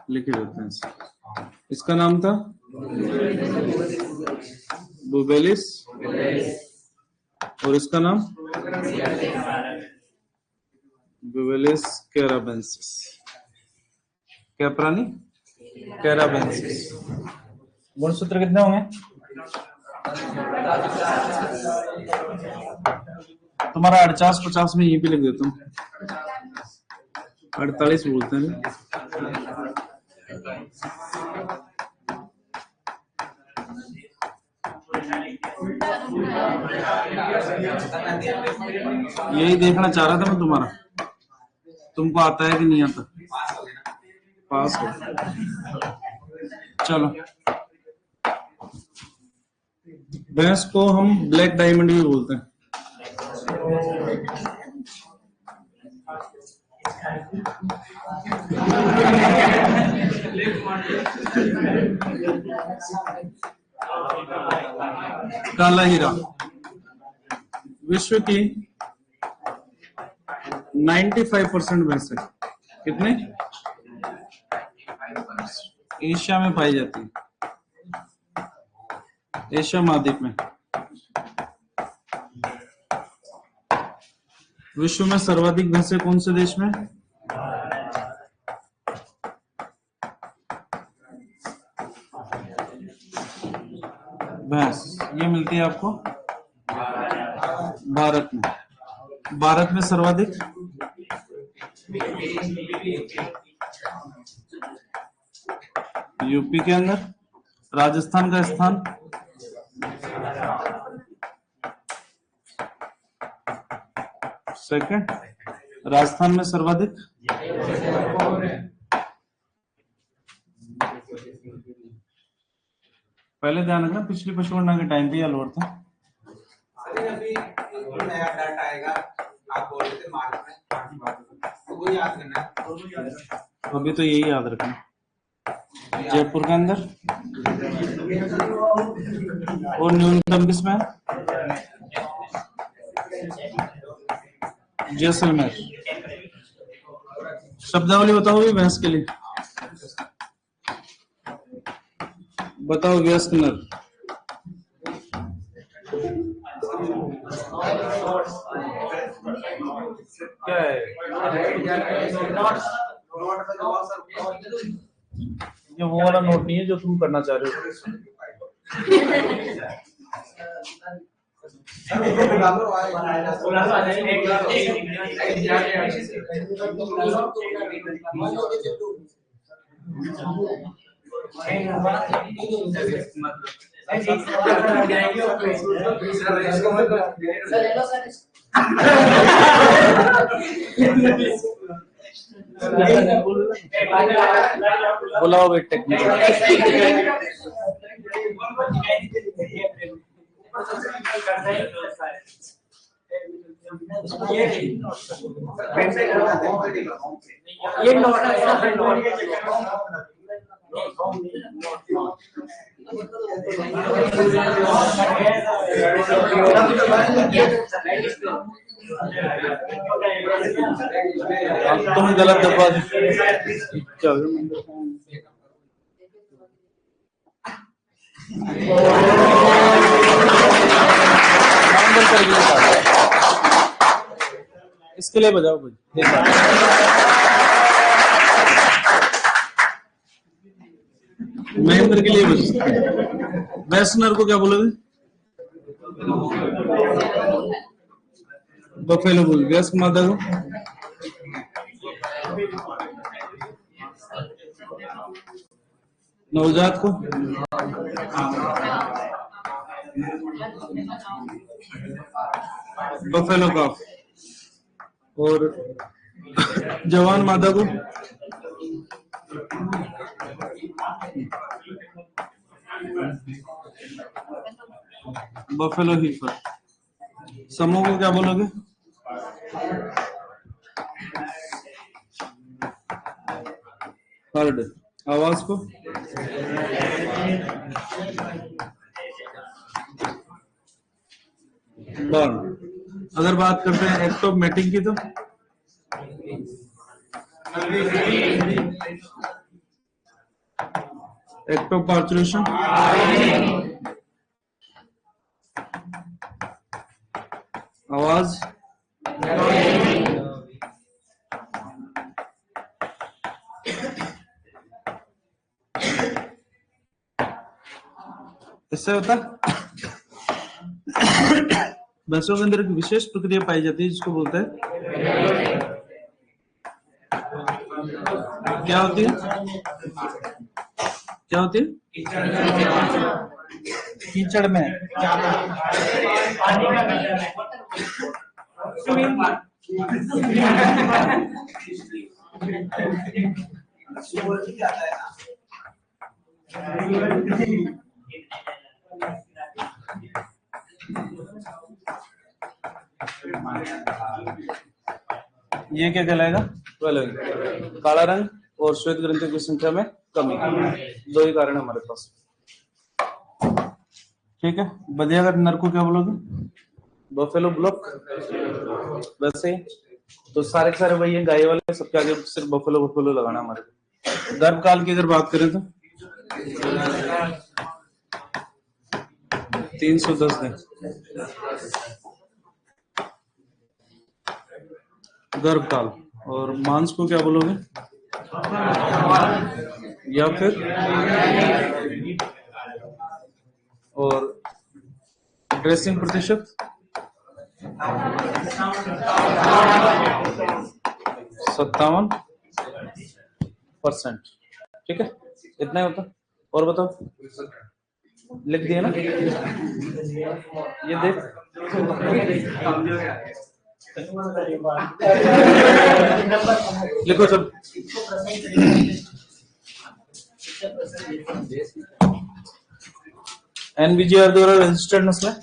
लिखे रहते हैं, इसका नाम था बुबेलिस और इसका नाम बुबेलिस कैराबेंसिस। क्या प्राणी, कैराबेंसिस। गुणसूत्र कितने होंगे तुम्हारा? 48-50 में यहीं पे लिख देता हूँ, 48 बोलते हैं। यही देखना चाह रहा था मैं तुम्हारा, तुमको आता है कि नहीं आता, पास हो। चलो, भैंस को हम ब्लैक डायमंड भी बोलते हैं। काला हीरा विश्व की 95% भैंस है, कितने एशिया में पाई जाती है, एशिया महाद्वीप में। विश्व में सर्वाधिक भैंसें कौन से देश में? भैंस ये मिलती है आपको भारत में। भारत में सर्वाधिक यूपी के अंदर। राजस्थान का स्थान सेकंड। राजस्थान में सर्वाधिक पहले ध्यान रखना, पिछली पशुगणना के टाइम पे अलवर था। अभी नया डाटा आएगा, आप बोल रहे थे मार्च में, तो वो याद करना है। अभी तो यही याद रखना। जयपुर के अंदर और न्यूनतम किसमें है? जैसलमेर। शब्दावली बताओ भी भैंस के लिए, बताओ व्यस्क नर। क्या है? ये वो वाला नोट नहीं है जो तुम करना चाह रहे हो। बुलाओ भाई टेक्निकल। तुम गलत दबा इसके लिए बजाओ भाई। महेंद्र के लिए बजा सकते हैं। वेस्टनर को क्या बोलोगे? बफेलो बोल। व्यस्क मादा को नवजात को बफेलो कॉफ और जवान मादा को बफेलो हीफर। समूह को क्या बोलोगे? हर्ड। आवाज को बर्न। अगर बात करते हैं एक्ट ऑफ मैटिंग की तो एक्ट ऑफ पार्चुरेशन, आवाज, इससे होता भैंसों के अंदर एक विशेष प्रक्रिया पाई जाती है जिसको बोलते हैं क्या होती है? क्या होती है? कीचड़ में ये क्या कहलाएगा? काला रंग और श्वेत ग्रंथियों की संख्या में कमी। दो ही कारण है हमारे पास। ठीक है। बदियागर नर को क्या बोलोगे? Buffalo block. वैसे तो सारे के सारे वही है, गाय वाले सबके आगे सिर्फ बफेलो बफेलो लगाना हमारे को। गर्भकाल की अगर बात करें तो 310 दिन गर्भकाल। और मांस को क्या बोलोगे? या फिर और ड्रेसिंग प्रतिशत 57%। ठीक है, इतना ही होता। और बताओ, लिख दिया ना? ये देख लिखो सब। एनबीजीआर द्वारा रजिस्टर्ड नस्ल है।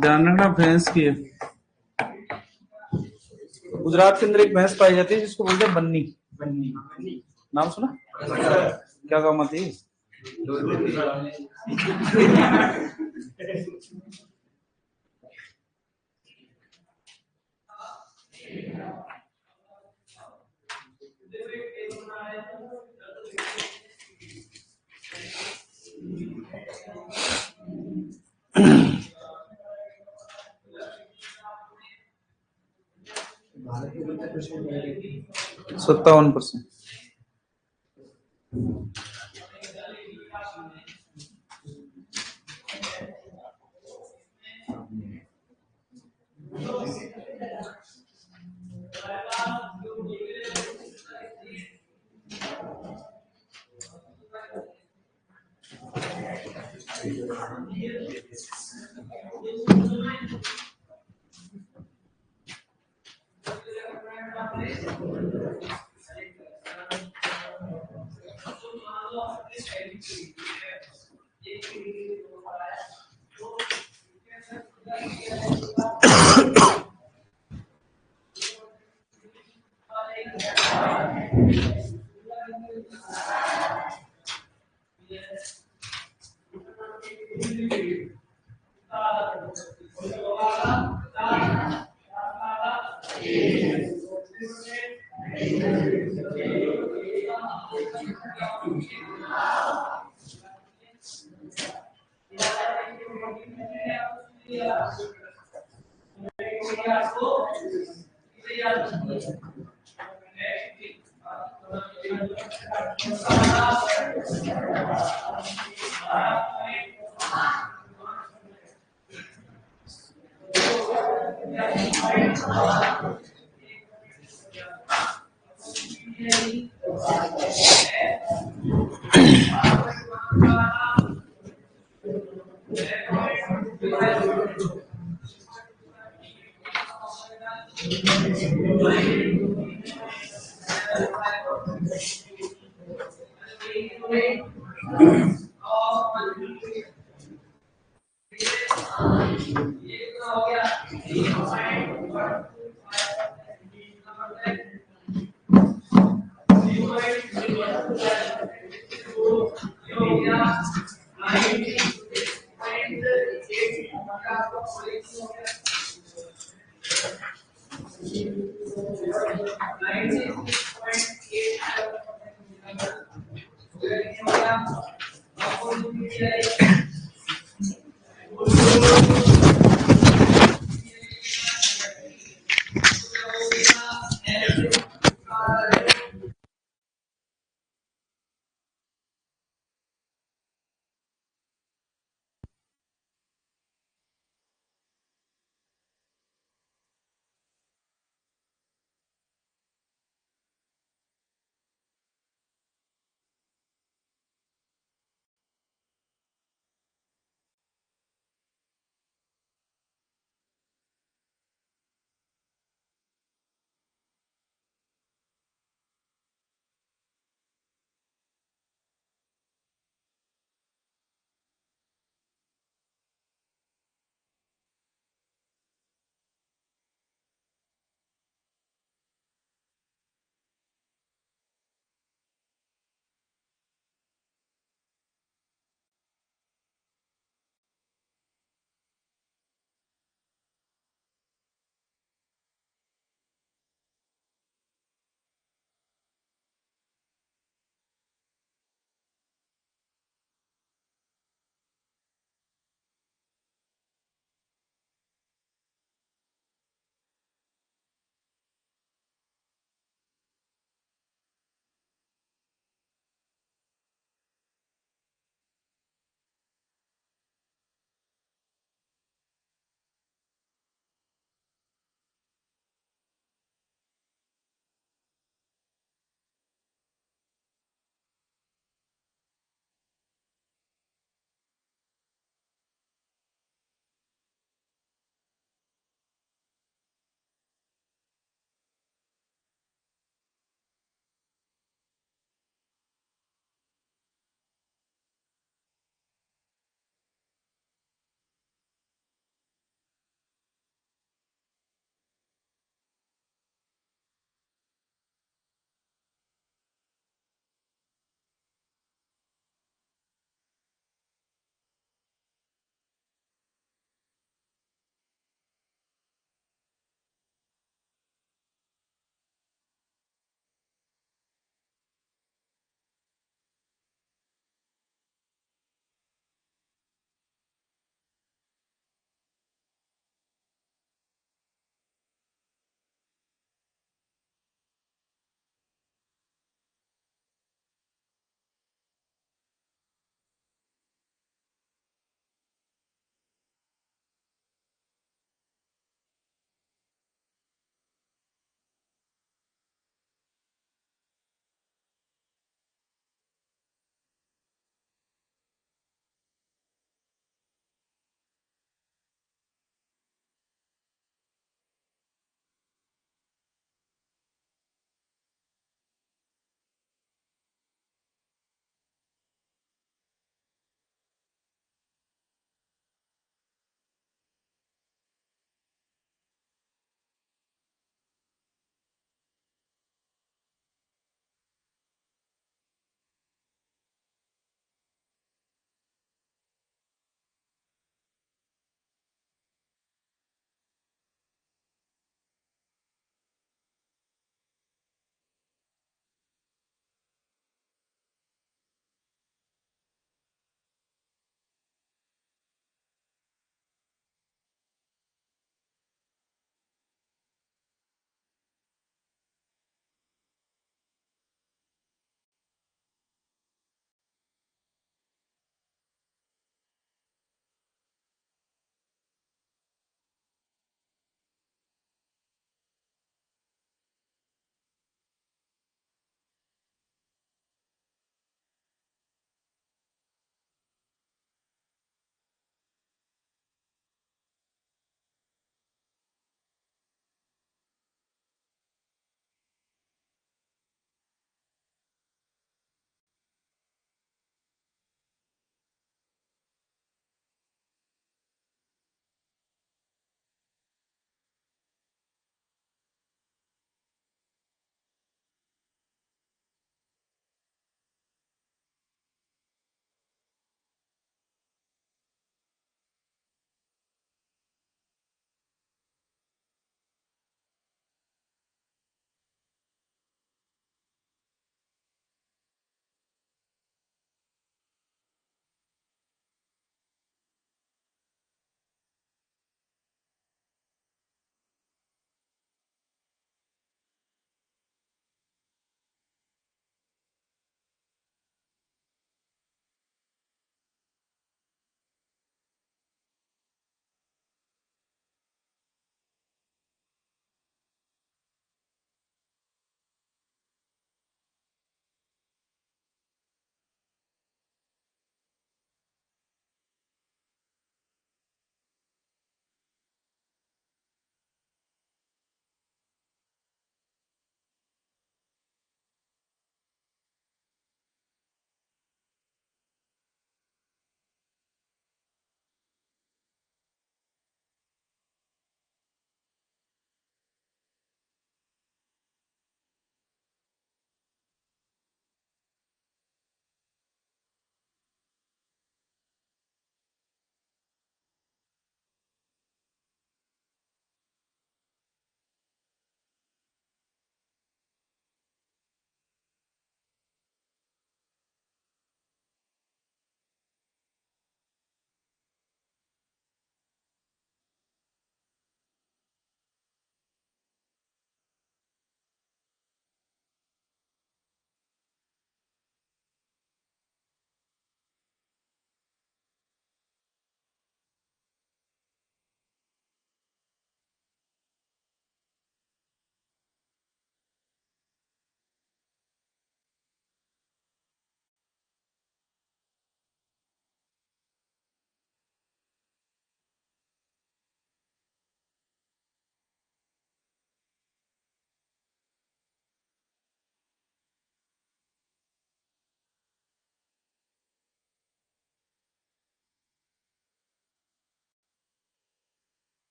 ध्यान रखना भैंस की है। गुजरात के अंदर एक भैंस पाई जाती है जिसको बोलते हैं बन्नी। नाम सुना? क्या काम आती है? भारत में कितने परसेंट है? 57%।